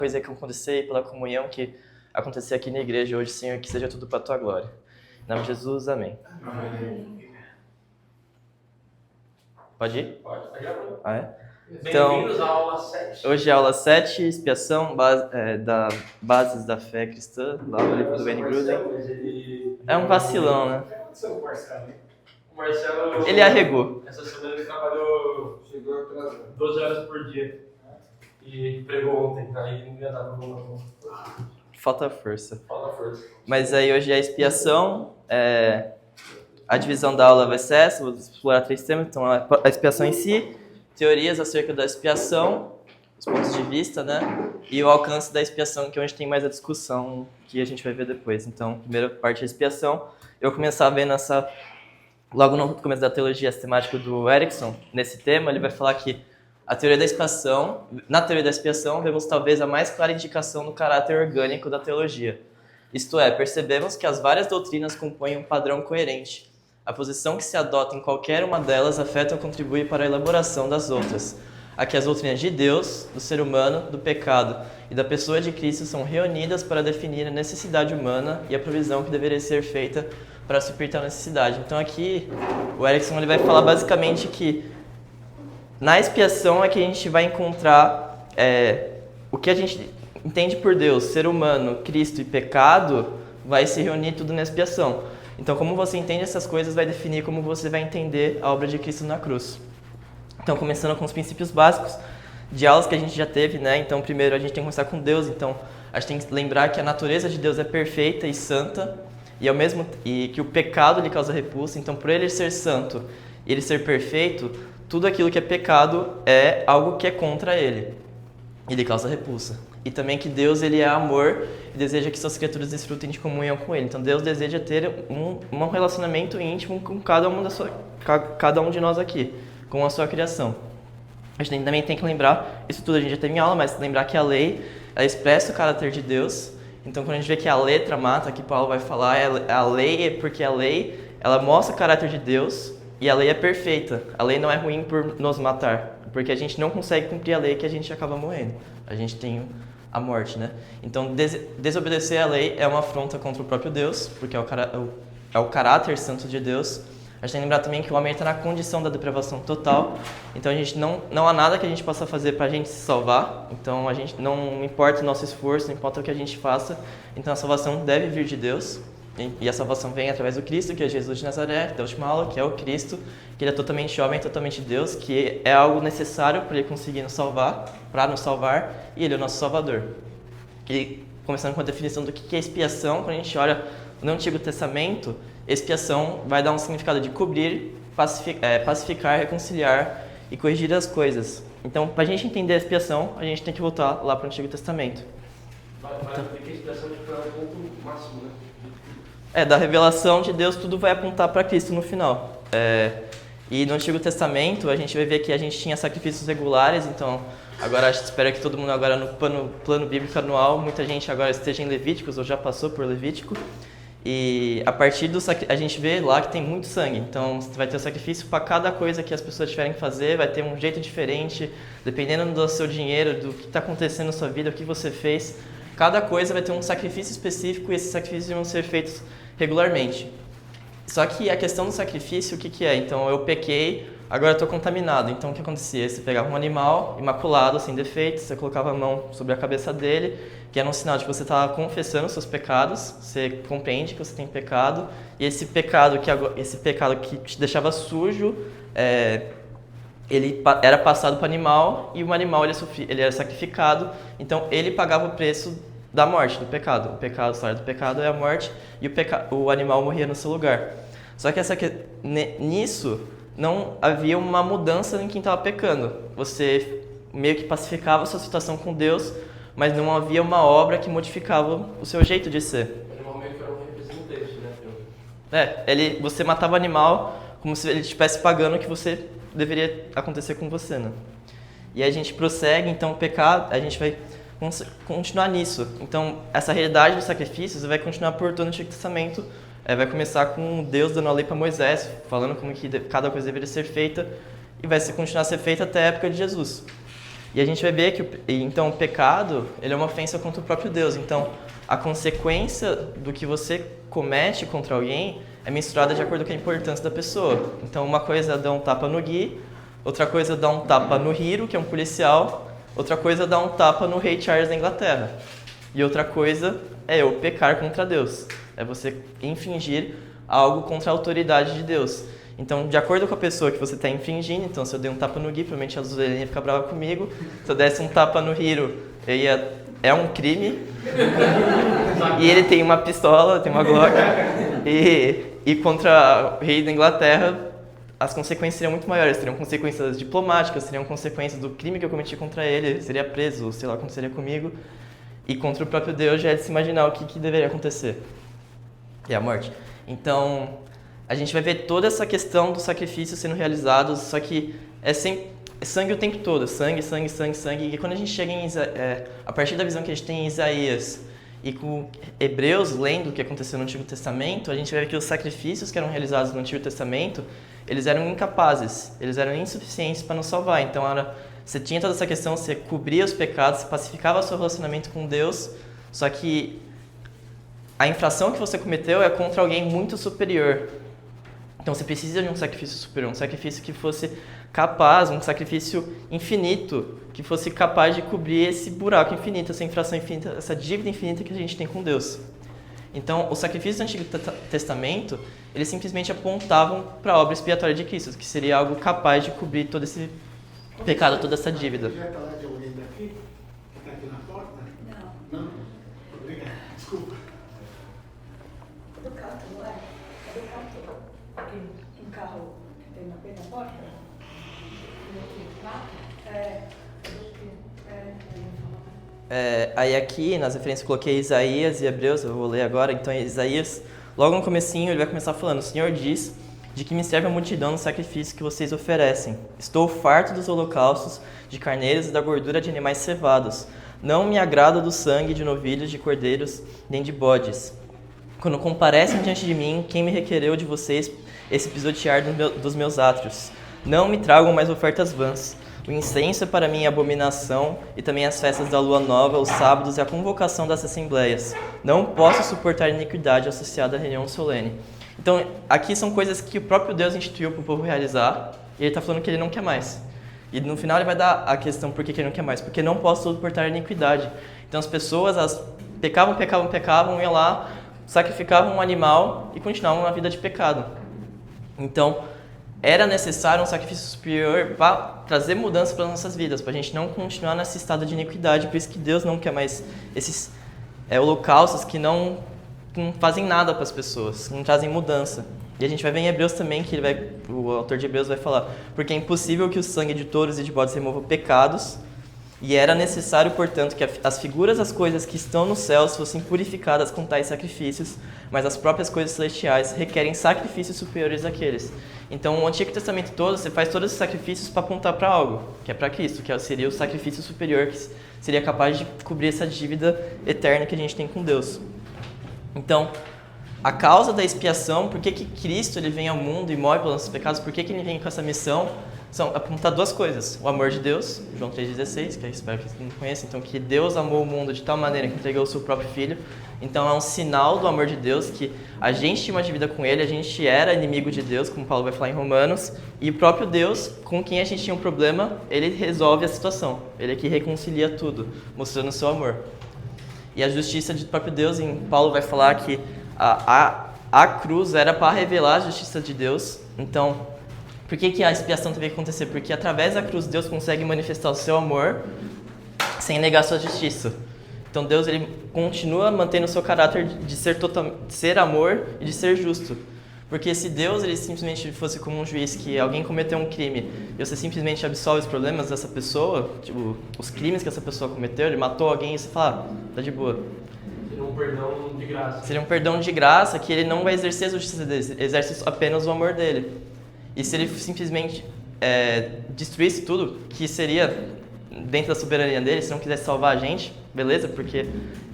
coisa que acontecer e pela comunhão que acontecer aqui na igreja hoje, Senhor, que seja tudo para a tua glória. Em nome de Jesus, amém. Amém. Pode ir? Pode, tá gravando. Ah, é? Bem-vindos à aula 7. Hoje é a aula 7, expiação da bases da fé cristã, lá no livro do Wayne Grudem. É um vacilão, né? O que aconteceu com o Marcelo, hein? O Marcelo... Ele arregou. Essa semana ele trabalhou 12 horas por dia. E pregou ontem, aí não ia dar pra vamos. Falta força. Falta força. Mas aí hoje é a expiação. A divisão da aula vai ser essa, vou explorar 3 temas. Então, a expiação em si, teorias acerca da expiação, os pontos de vista, né? E o alcance da expiação, que é onde tem mais a discussão, que a gente vai ver depois. Então, primeira parte é a expiação. Eu vou começar vendo logo no começo da teologia sistemática do Erickson, nesse tema, ele vai falar que na teoria da expiação, vemos talvez a mais clara indicação do caráter orgânico da teologia. Isto é, percebemos que as várias doutrinas compõem um padrão coerente. A posição que se adota em qualquer uma delas afeta ou contribui para a elaboração das outras. Aqui as doutrinas de Deus, do ser humano, do pecado e da pessoa de Cristo são reunidas para definir a necessidade humana e a provisão que deveria ser feita para suprir tal necessidade. Então aqui o Erickson ele vai falar basicamente que na expiação é que a gente vai encontrar o que a gente entende por Deus, ser humano, Cristo e pecado, vai se reunir tudo na expiação. Então, como você entende essas coisas vai definir como você vai entender a obra de Cristo na cruz. Então, começando com os princípios básicos de aulas que a gente já teve, né? Então, primeiro a gente tem que começar com Deus. Então, a gente tem que lembrar que a natureza de Deus é perfeita e santa e que o pecado lhe causa repulsa. Então, por ele ser santo e ele ser perfeito, tudo aquilo que é pecado é algo que é contra ele. Ele causa repulsa. E também que Deus ele é amor e deseja que suas criaturas desfrutem de comunhão com ele. Então Deus deseja ter um relacionamento íntimo com cada um de nós aqui, com a sua criação. A gente também tem que lembrar, isso tudo a gente já teve em aula, mas lembrar que a lei ela expressa o caráter de Deus. Então quando a gente vê que a letra mata, que Paulo vai falar, a lei é porque a lei ela mostra o caráter de Deus. E a lei é perfeita. A lei não é ruim por nos matar. Porque a gente não consegue cumprir a lei que a gente acaba morrendo. A gente tem a morte, né? Então, desobedecer a lei é uma afronta contra o próprio Deus, porque é o caráter santo de Deus. A gente tem que lembrar também que o homem está na condição da depravação total. Então, a gente não há nada que a gente possa fazer para a gente se salvar. Então, a gente não importa o nosso esforço, não importa o que a gente faça. Então, a salvação deve vir de Deus. E a salvação vem através do Cristo, que é Jesus de Nazaré, da última aula, que é o Cristo, que ele é totalmente homem, totalmente Deus, que é algo necessário para ele conseguir nos salvar, para nos salvar, e ele é o nosso Salvador. E começando com a definição do que é expiação, quando a gente olha no Antigo Testamento, expiação vai dar um significado de cobrir, pacificar, reconciliar e corrigir as coisas. Então, para a gente entender a expiação, a gente tem que voltar lá para o Antigo Testamento. Mas que a expiação é o ponto máximo, né? Da revelação de Deus, tudo vai apontar para Cristo no final. E no Antigo Testamento, a gente vai ver que a gente tinha sacrifícios regulares, então agora espero que todo mundo agora no plano bíblico anual, muita gente agora esteja em Levíticos ou já passou por Levítico. E a partir a gente vê lá que tem muito sangue, então vai ter o sacrifício para cada coisa que as pessoas tiverem que fazer, vai ter um jeito diferente, dependendo do seu dinheiro, do que está acontecendo na sua vida, o que você fez. Cada coisa vai ter um sacrifício específico e esses sacrifícios vão ser feitos regularmente. Só que a questão do sacrifício, o que é? Então, eu pequei, agora estou contaminado. Então, o que acontecia? Você pegava um animal imaculado, sem defeitos, você colocava a mão sobre a cabeça dele, que era um sinal de que você estava confessando os seus pecados, você compreende que você tem pecado, e esse pecado que te deixava sujo, ele era passado para o animal, e o animal ele era sacrificado, então ele pagava o preço da morte, do pecado. A história do pecado é a morte, e o animal morria no seu lugar. Só que nisso não havia uma mudança em quem estava pecando. Você meio que pacificava a sua situação com Deus, mas não havia uma obra que modificava o seu jeito de ser. O animal meio que era um representante, né? Você matava o animal como se ele estivesse pagando o que você deveria acontecer com você, né? E aí a gente prossegue, então o pecado, a gente vai continuar nisso. Então, essa realidade dos sacrifícios vai continuar por todo o Antigo Testamento. Vai começar com Deus dando a lei para Moisés, falando como que cada coisa deveria ser feita, e vai continuar a ser feita até a época de Jesus. E a gente vai ver que então o pecado, ele é uma ofensa contra o próprio Deus. Então, a consequência do que você comete contra alguém é misturada de acordo com a importância da pessoa. Então, uma coisa é dar um tapa no Gui, outra coisa é dar um tapa no Hiro, que é um policial, outra coisa é dar um tapa no rei Charles da Inglaterra. E outra coisa é eu pecar contra Deus. É você infringir algo contra a autoridade de Deus. Então, de acordo com a pessoa que você está infringindo, então se eu dei um tapa no Gui, provavelmente a Zuzana ia ficar brava comigo. Se eu desse um tapa no Hiro, é um crime. E ele tem uma pistola, tem uma Glock. E contra o rei da Inglaterra, as consequências seriam muito maiores. Seriam consequências diplomáticas, seriam consequências do crime que eu cometi contra ele. Seria preso, sei lá o que aconteceria comigo. E contra o próprio Deus já é de se imaginar o que deveria acontecer. É a morte. Então, a gente vai ver toda essa questão dos sacrifícios sendo realizados, só que é sangue o tempo todo, sangue. E quando a gente chega a partir da visão que a gente tem em Isaías e com Hebreus, lendo o que aconteceu no Antigo Testamento, a gente vai ver que os sacrifícios que eram realizados no Antigo Testamento, eles eram incapazes, eles eram insuficientes para nos salvar. Então, você tinha toda essa questão, você cobria os pecados, você pacificava o seu relacionamento com Deus, só que a infração que você cometeu é contra alguém muito superior. Então você precisa de um sacrifício superior, um sacrifício que fosse capaz, um sacrifício infinito, que fosse capaz de cobrir esse buraco infinito, essa infração infinita, essa dívida infinita que a gente tem com Deus. Então, os sacrifícios do Antigo Testamento, eles simplesmente apontavam para a obra expiatória de Cristo, que seria algo capaz de cobrir todo esse pecado, toda essa dívida. Você vai falar de alguém daqui? Que está aqui na porta? Não. Não? Obrigado. Desculpa. Do canto, não é? É do canto. Aqui, um carro que tem na porta. Aí aqui, nas referências, eu coloquei Isaías e Hebreus, eu vou ler agora. Então, Isaías, logo no comecinho, ele vai começar falando: o Senhor diz, de que me serve a multidão no sacrifício que vocês oferecem. Estou farto dos holocaustos de carneiros e da gordura de animais cevados. Não me agrada do sangue de novilhos, de cordeiros, nem de bodes. Quando comparecem diante de mim, quem me requereu de vocês esse pisotear dos meus átrios? Não me tragam mais ofertas vãs. O incenso é para mim abominação, e também as festas da lua nova, os sábados e a convocação das assembleias. Não posso suportar iniquidade associada à reunião solene. Então, aqui são coisas que o próprio Deus instituiu para o povo realizar, e ele está falando que ele não quer mais. E no final ele vai dar a questão por que ele não quer mais. Porque não posso suportar iniquidade. Então as pessoas, pecavam, iam lá, sacrificavam um animal e continuavam na vida de pecado. Então, era necessário um sacrifício superior para trazer mudança para as nossas vidas, para a gente não continuar nesse estado de iniquidade. Por isso que Deus não quer mais esses holocaustos que não fazem nada para as pessoas, não trazem mudança. E a gente vai ver em Hebreus também, que o autor de Hebreus vai falar: porque é impossível que o sangue de touros e de bodes remova pecados, e era necessário, portanto, que as figuras das coisas que estão nos céus fossem purificadas com tais sacrifícios, mas as próprias coisas celestiais requerem sacrifícios superiores àqueles. Então, o Antigo Testamento todo, você faz todos esses sacrifícios para apontar para algo, que é para Cristo, que seria o sacrifício superior, que seria capaz de cobrir essa dívida eterna que a gente tem com Deus. Então, a causa da expiação, por que Cristo ele vem ao mundo e morre pelos nossos pecados, por que ele vem com essa missão, são apontar duas coisas: o amor de Deus, João 3,16, que eu espero que vocês não conheçam, então que Deus amou o mundo de tal maneira que entregou o seu próprio Filho. Então é um sinal do amor de Deus, que a gente tinha uma dívida com Ele, a gente era inimigo de Deus, como Paulo vai falar em Romanos, e o próprio Deus, com quem a gente tinha um problema, Ele resolve a situação, Ele é que reconcilia tudo, mostrando o seu amor. E a justiça do próprio Deus, em Paulo vai falar que a cruz era para revelar a justiça de Deus. Então, por que a expiação teve que acontecer? Porque através da cruz Deus consegue manifestar o seu amor sem negar sua justiça. Então Deus ele continua mantendo o seu caráter de ser amor e de ser justo. Porque se Deus ele simplesmente fosse como um juiz que alguém cometeu um crime e você simplesmente absolve os problemas dessa pessoa, tipo, os crimes que essa pessoa cometeu, ele matou alguém e você fala: tá de boa. Seria um perdão de graça. Seria um perdão de graça que ele não vai exercer a justiça dele, ele exerce apenas o amor dele. E se ele simplesmente destruísse tudo, que seria dentro da soberania dele, se não quisesse salvar a gente, beleza? Porque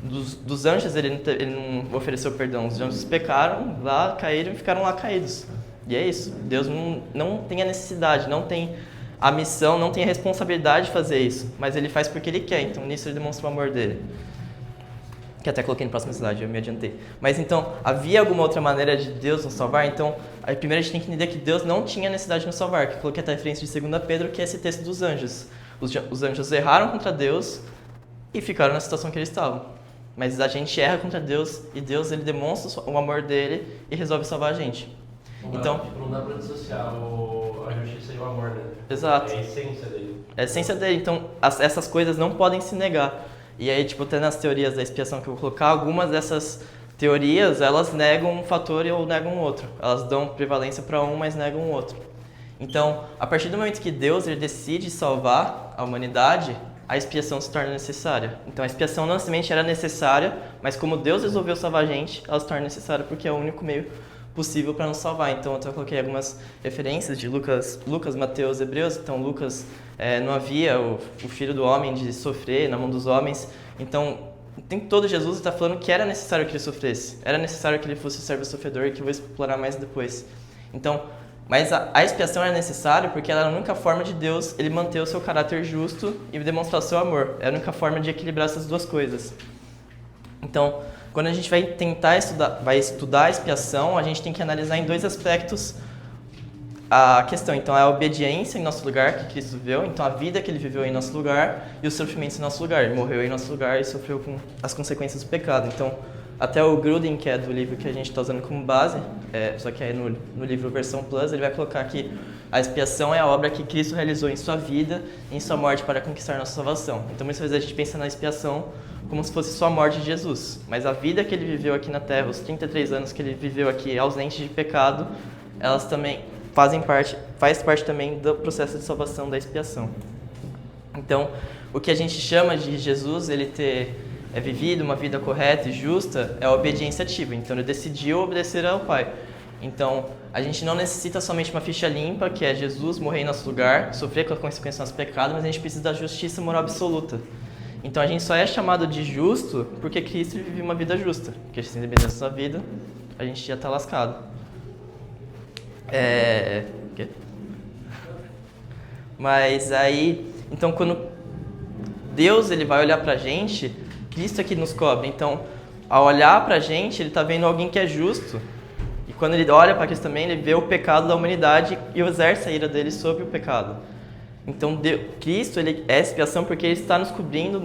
dos anjos ele não ofereceu perdão. Os anjos pecaram, lá caíram e ficaram lá caídos. E é isso. Deus não tem a necessidade, não tem a missão, não tem a responsabilidade de fazer isso, mas ele faz porque ele quer, então nisso ele demonstra o amor dele. Que até coloquei no próximo slide, eu me adiantei. Mas então, havia alguma outra maneira de Deus nos salvar? Então, aí, primeiro a gente tem que entender que Deus não tinha necessidade de nos salvar, que eu coloquei até a referência de 2 Pedro, que é esse texto dos anjos. Os anjos erraram contra Deus e ficaram na situação que eles estavam. Mas a gente erra contra Deus e Deus ele demonstra o amor dele e resolve salvar a gente. Então, não dá para dissociar a justiça e o amor dele. Exato. É a essência dele. É a essência dele. Então, essas coisas não podem se negar. E aí, tipo, até nas teorias da expiação que eu vou colocar, algumas dessas teorias, elas negam um fator ou negam o outro. Elas dão prevalência para um, mas negam o outro. Então, a partir do momento que Deus ele decide salvar a humanidade, a expiação se torna necessária. Então, a expiação não necessariamente era necessária, mas como Deus resolveu salvar a gente, ela se torna necessária porque é o único meio possível para nos salvar. Então, eu coloquei algumas referências de Lucas, Mateus, Hebreus. Então, Lucas, não havia o filho do homem de sofrer na mão dos homens. Então, o tempo todo Jesus está falando que era necessário que ele sofresse. Era necessário que ele fosse servo sofredor, que eu vou explorar mais depois. Então, mas a expiação era necessária porque ela era a única forma de Deus ele manter o seu caráter justo e demonstrar o seu amor. Era a única forma de equilibrar essas duas coisas. Então, quando a gente vai tentar estudar a expiação, a gente tem que analisar em dois aspectos a questão. Então, é a obediência em nosso lugar, que Cristo viveu. Então, a vida que ele viveu em nosso lugar e os sofrimentos em nosso lugar. Ele morreu em nosso lugar e sofreu com as consequências do pecado. Então, até o Gruden, que é do livro que a gente está usando como base, só que é no livro Versão Plus, ele vai colocar que a expiação é a obra que Cristo realizou em sua vida e em sua morte para conquistar nossa salvação. Então, muitas vezes a gente pensa na expiação como se fosse só a morte de Jesus. Mas a vida que ele viveu aqui na Terra, os 33 anos que ele viveu aqui ausente de pecado, elas também faz parte também do processo de salvação da expiação. Então, o que a gente chama de Jesus, ele ter vivido uma vida correta e justa, é a obediência ativa. Então, ele decidiu obedecer ao Pai. Então, a gente não necessita somente uma ficha limpa, que é Jesus morrer em nosso lugar, sofrer com a consequência do nosso pecado, mas a gente precisa da justiça moral absoluta. Então, a gente só é chamado de justo porque Cristo viveu uma vida justa. Porque se depender da sua vida, a gente já está lascado. Mas aí, então, quando Deus ele vai olhar pra gente, Cristo é que nos cobre. Então, ao olhar pra gente, ele está vendo alguém que é justo. E quando ele olha para Cristo também, ele vê o pecado da humanidade e exerce a ira dele sobre o pecado. Então, Cristo ele é expiação porque ele está nos cobrindo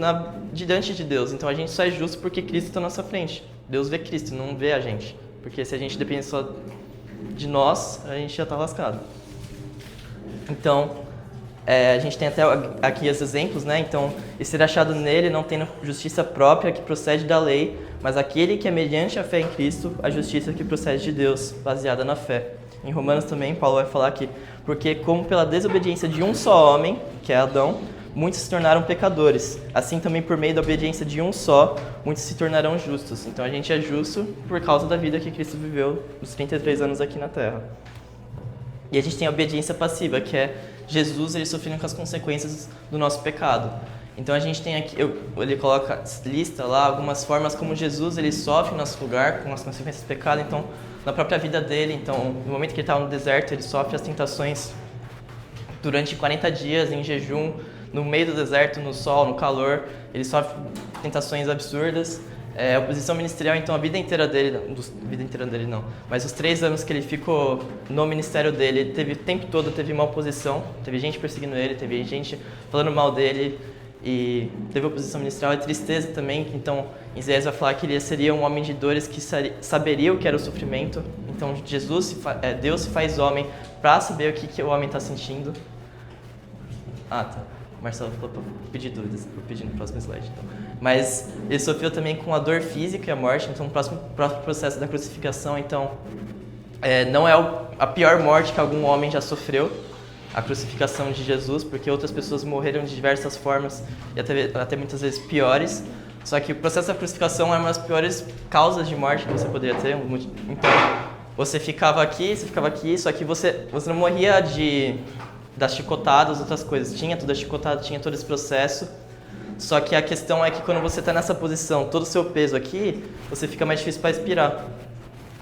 diante de Deus. Então, a gente só é justo porque Cristo está na nossa frente. Deus vê Cristo, não vê a gente. Porque se a gente depende só de nós, a gente já está lascado. Então, a gente tem até aqui os exemplos, né? Então, e ser achado nele não tendo justiça própria que procede da lei, mas aquele que é mediante a fé em Cristo, a justiça que procede de Deus, baseada na fé. Em Romanos também, Paulo vai falar que porque como pela desobediência de um só homem, que é Adão, muitos se tornaram pecadores. Assim também por meio da obediência de um só, muitos se tornarão justos. Então a gente é justo por causa da vida que Cristo viveu nos 33 anos aqui na Terra. E a gente tem a obediência passiva, que é Jesus ele sofrendo com as consequências do nosso pecado. Então a gente tem aqui, ele lista lá algumas formas como Jesus ele sofre em nosso lugar com as consequências do pecado. Então, na própria vida dele, então, no momento que ele estava no deserto, ele sofre as tentações durante 40 dias em jejum, no meio do deserto, no sol, no calor, ele sofre tentações absurdas. A oposição ministerial, então, a vida inteira dele não, mas os 3 anos que ele ficou no ministério dele, o tempo todo teve uma oposição, teve gente perseguindo ele, teve gente falando mal dele, e teve oposição ministerial e tristeza também. Então, Isaías vai falar que ele seria um homem de dores que saberia o que era o sofrimento. Então, Deus se faz homem para saber o que o homem está sentindo. Tá. Marcelo falou para pedir dúvidas, vou pedir no próximo slide. Então. Mas ele sofreu também com a dor física e a morte. Então, o próximo processo da crucificação, então, não é a pior morte que algum homem já sofreu. A crucificação de Jesus, porque outras pessoas morreram de diversas formas e até muitas vezes piores. Só que o processo da crucificação é uma das piores causas de morte que você poderia ter. Então, você ficava aqui, só que você não morria das chicotadas, outras coisas. Tinha toda a chicotada, tinha todo esse processo. Só que a questão é que quando você está nessa posição, todo o seu peso aqui, você fica mais difícil para respirar.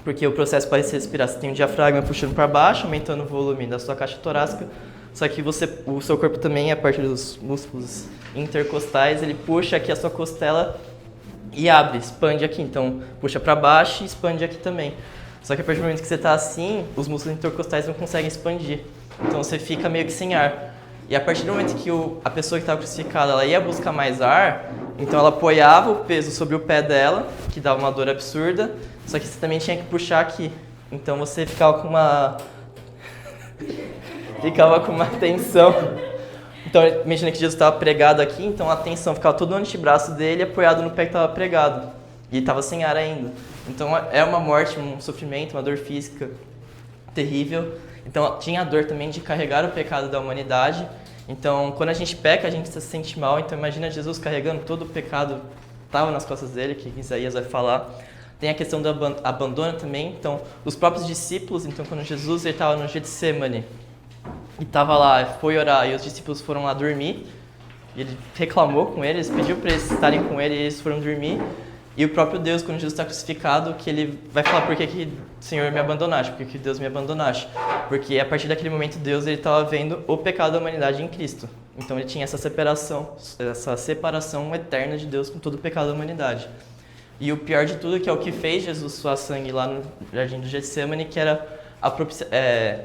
Porque o processo para respirar, você tem o diafragma puxando para baixo, aumentando o volume da sua caixa torácica, só que o seu corpo também, a partir dos músculos intercostais, ele puxa aqui a sua costela e abre, expande aqui. Então, puxa para baixo e expande aqui também. Só que a partir do momento que você está assim, os músculos intercostais não conseguem expandir. Então, você fica meio que sem ar. E a partir do momento que a pessoa que estava crucificada, ela ia buscar mais ar, então ela apoiava o peso sobre o pé dela, que dava uma dor absurda, só que você também tinha que puxar aqui. Então você ficava com uma tensão. Então imagina que Jesus estava pregado aqui, então a tensão ficava todo no antebraço dele apoiado no pé que estava pregado. E estava sem ar ainda. Então é uma morte, um sofrimento, uma dor física terrível. Então tinha a dor também de carregar o pecado da humanidade. Então quando a gente peca, a gente se sente mal. Então imagina Jesus carregando todo o pecado, estava nas costas dele, que Isaías vai falar. Tem a questão do abandono também. Então os próprios discípulos, então quando Jesus estava no Getsemane e estava lá, foi orar e os discípulos foram lá dormir, e ele reclamou com eles, pediu para eles estarem com ele e eles foram dormir. E o próprio Deus, quando Jesus está crucificado, que ele vai falar: por que Senhor me abandonaste? Por que Deus me abandonaste? Porque a partir daquele momento Deus estava vendo o pecado da humanidade em Cristo. Então ele tinha essa separação eterna de Deus com todo o pecado da humanidade. E o pior de tudo, que é o que fez Jesus suar sangue lá no jardim do Getsemane, que era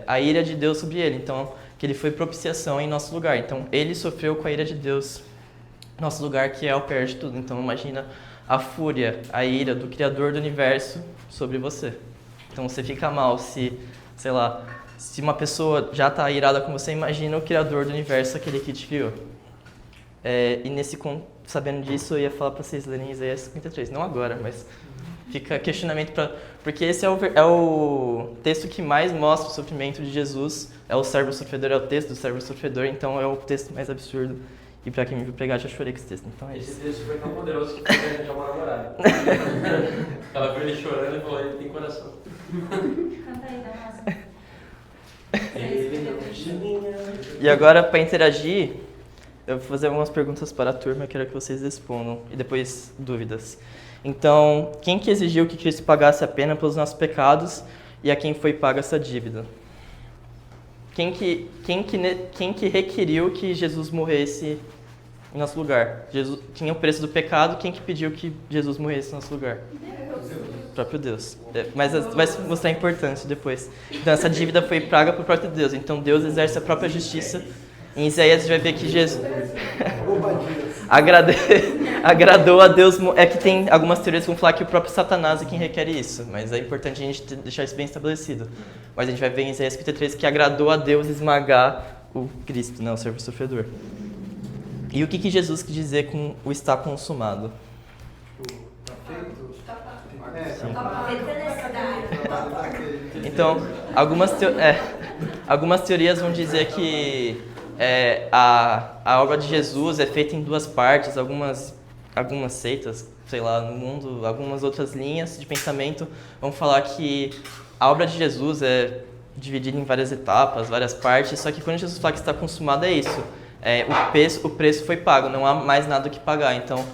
a ira de Deus sobre ele. Então, que ele foi propiciação em nosso lugar. Então ele sofreu com a ira de Deus em nosso lugar, que é o pior de tudo. Então imagina a fúria, a ira do Criador do Universo sobre você. Então você fica mal se uma pessoa já está irada com você, imagina o Criador do Universo, aquele que te criou. Sabendo disso, eu ia falar para vocês lerem Isaías 53, não agora, mas fica questionamento porque esse é o texto que mais mostra o sofrimento de Jesus, é o servo sofredor, é o texto do servo sofredor, então é o texto mais absurdo. E pra quem me viu pregar, já chorei com esse texto, então é isso. Esse texto foi tão poderoso que a gente chamou a namorada. Ela viu ele chorando e falou: ele tem coração. Canta aí, Damaso. E agora, para interagir, eu vou fazer algumas perguntas para a turma, eu quero que vocês respondam, e depois dúvidas. Então, quem que exigiu que Cristo pagasse a pena pelos nossos pecados e a quem foi paga essa dívida? Quem que requeriu que Jesus morresse em nosso lugar? Jesus tinha o preço do pecado, quem que pediu que Jesus morresse em nosso lugar? O próprio Deus. Mas vai se mostrar a importância depois. Então essa dívida foi paga por próprio Deus. Então Deus exerce a própria justiça. Em Isaías a gente vai ver que Jesus agradou a Deus. É que tem algumas teorias que vão falar que o próprio Satanás é quem requer isso, mas é importante a gente deixar isso bem estabelecido. Mas a gente vai ver em Isaías 53 que agradou a Deus esmagar o Cristo, o servo sofredor. E o que Jesus quis dizer com o está consumado? Então, algumas teorias vão dizer que a obra de Jesus é feita em duas partes. Algumas seitas, no mundo, algumas outras linhas de pensamento vão falar que a obra de Jesus é dividida em várias etapas, várias partes, só que quando Jesus fala que está consumado é isso. O preço foi pago, não há mais nada o que pagar. Então,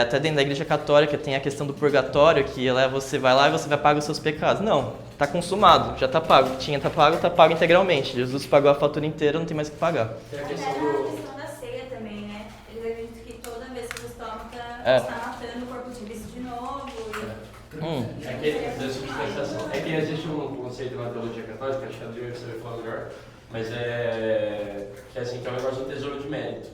até dentro da Igreja Católica tem a questão do purgatório, que você vai lá e você vai pagar os seus pecados. Não, está consumado, já está pago. O que tinha está pago integralmente. Jesus pagou a fatura inteira, não tem mais o que pagar. Tem a questão da ceia também, né? Eles acreditam que toda vez que você toma, está matando o corpo de Cristo de novo. É que existe um conceito na teologia católica, acho que a Adriana você vai falar melhor, mas que é um negócio do tesouro de mérito.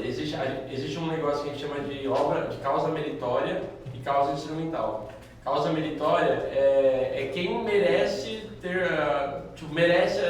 Existe um negócio que a gente chama de obra de causa meritória e causa instrumental. Causa meritória é quem merece merece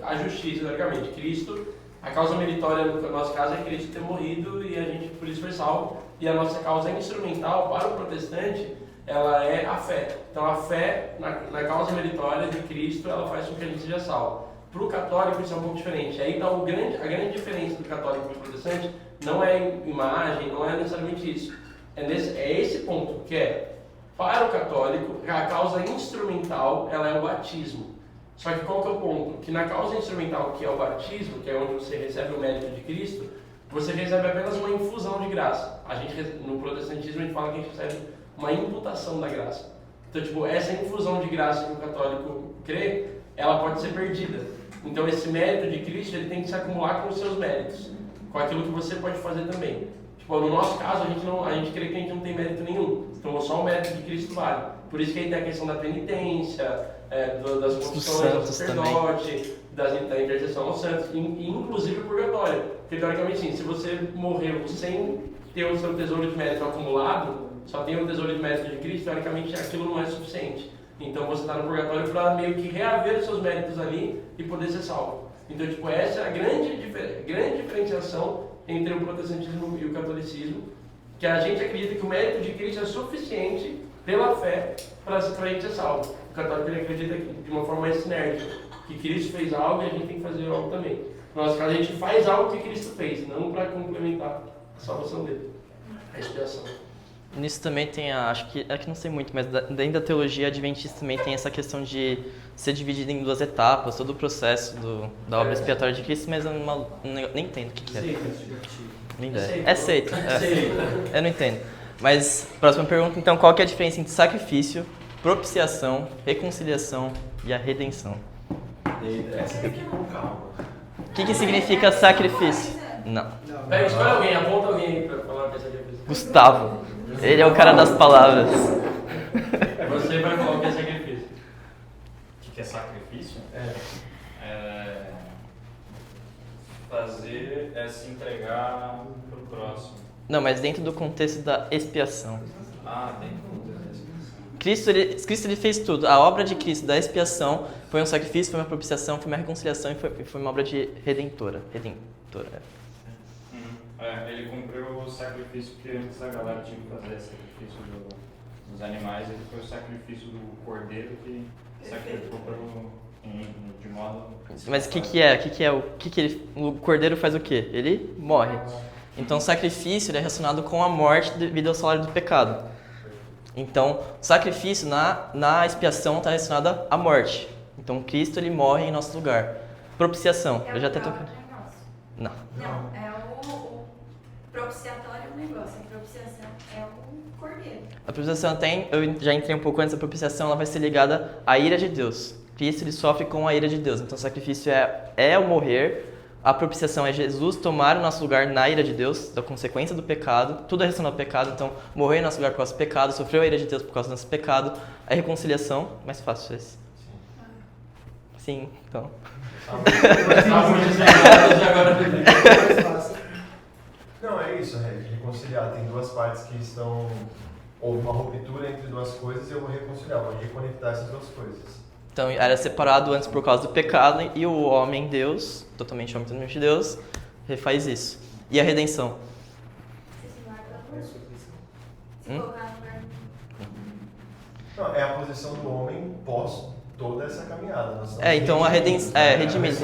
a justiça, teoricamente. Cristo, a causa meritória no nosso caso é Cristo ter morrido e a gente por isso foi salvo. E a nossa causa instrumental para o protestante, ela é a fé. Então a fé na causa meritória de Cristo, ela faz com que a gente seja salvo. Para o católico isso é um pouco diferente. Aí está a grande diferença do católico e do protestante, não é imagem, não é necessariamente isso. É esse ponto, que é, para o católico, a causa instrumental, ela é o batismo. Só que qual que é o ponto? Que na causa instrumental, que é o batismo, que é onde você recebe o mérito de Cristo, você recebe apenas uma infusão de graça. No protestantismo a gente fala que a gente recebe uma imputação da graça. Então, essa infusão de graça que o católico crê, ela pode ser perdida. Então esse mérito de Cristo ele tem que se acumular com os seus méritos, com aquilo que você pode fazer também. Tipo, no nosso caso, a gente crê que a gente não tem mérito nenhum. Então só o mérito de Cristo vale. Por isso que aí tem a questão da penitência, das confissões ao sacerdote, da intercessão aos santos, e inclusive o purgatório. Porque teoricamente sim, se você morreu sem ter o seu tesouro de mérito acumulado, só tem o tesouro de mérito de Cristo, teoricamente aquilo não é suficiente. Então você está no purgatório para meio que reaver os seus méritos ali e poder ser salvo. Então, tipo, essa é a grande diferenciação entre o protestantismo e o catolicismo, que a gente acredita que o mérito de Cristo é suficiente pela fé para a gente ser salvo. O católico ele acredita de uma forma mais sinérgica, que Cristo fez algo e a gente tem que fazer algo também. No nosso caso, a gente faz algo que Cristo fez, não para complementar a salvação dele, a expiação. Nisso também tem acho que não sei muito, mas dentro da teologia adventista também tem essa questão de ser dividido em 2 etapas, todo o processo da obra expiatória de Cristo, mas eu nem entendo o que é. Nem ideia. É seita. Eu não entendo. Mas, próxima pergunta, então, qual que é a diferença entre sacrifício, propiciação, reconciliação e a redenção? Essa tem que ir com calma. O que significa sacrifício? Não. Pega, escolhe alguém, aponta alguém aí para falar o que é sacrifício. Gustavo. Ele é o cara das palavras. Você vai falar o que é sacrifício. O que é sacrifício? Fazer é se entregar pro próximo. Não, mas dentro do contexto da expiação. Dentro do Cristo ele fez tudo. A obra de Cristo da expiação foi um sacrifício, foi uma propiciação, foi uma reconciliação e foi uma obra de redentora. Ele cumpriu o sacrifício que antes a galera tinha que fazer, sacrifício dos animais. Ele foi o sacrifício do cordeiro que sacrificou de modo... Mas o que o cordeiro faz o quê? Ele morre. Então o sacrifício ele é relacionado com a morte devido ao salário do pecado. Então o sacrifício na expiação está relacionado à morte. Então Cristo ele morre em nosso lugar. Propiciação. Eu já até toquei. Não. Não, o propiciatório é um negócio, a propiciação é o cordeiro. A propiciação eu já entrei um pouco antes, a propiciação ela vai ser ligada à ira de Deus. Cristo ele sofre com a ira de Deus. Então o sacrifício é o morrer. A propiciação é Jesus tomar o nosso lugar na ira de Deus, da consequência do pecado. Tudo é relacionado ao pecado, então morrer em nosso lugar por causa do pecado, sofreu a ira de Deus por causa do nosso pecado. A reconciliação, mais fácil esse. Sim, então. Não, é isso, reconciliar. Tem 2 partes que estão... Houve uma ruptura entre 2 coisas e eu vou reconciliar, vou reconectar essas 2 coisas. Então era separado antes por causa do pecado e o homem Deus, totalmente homem, totalmente Deus, refaz isso. E a redenção? Não, é a posição do homem pós toda essa caminhada. Então a redenção é redimido.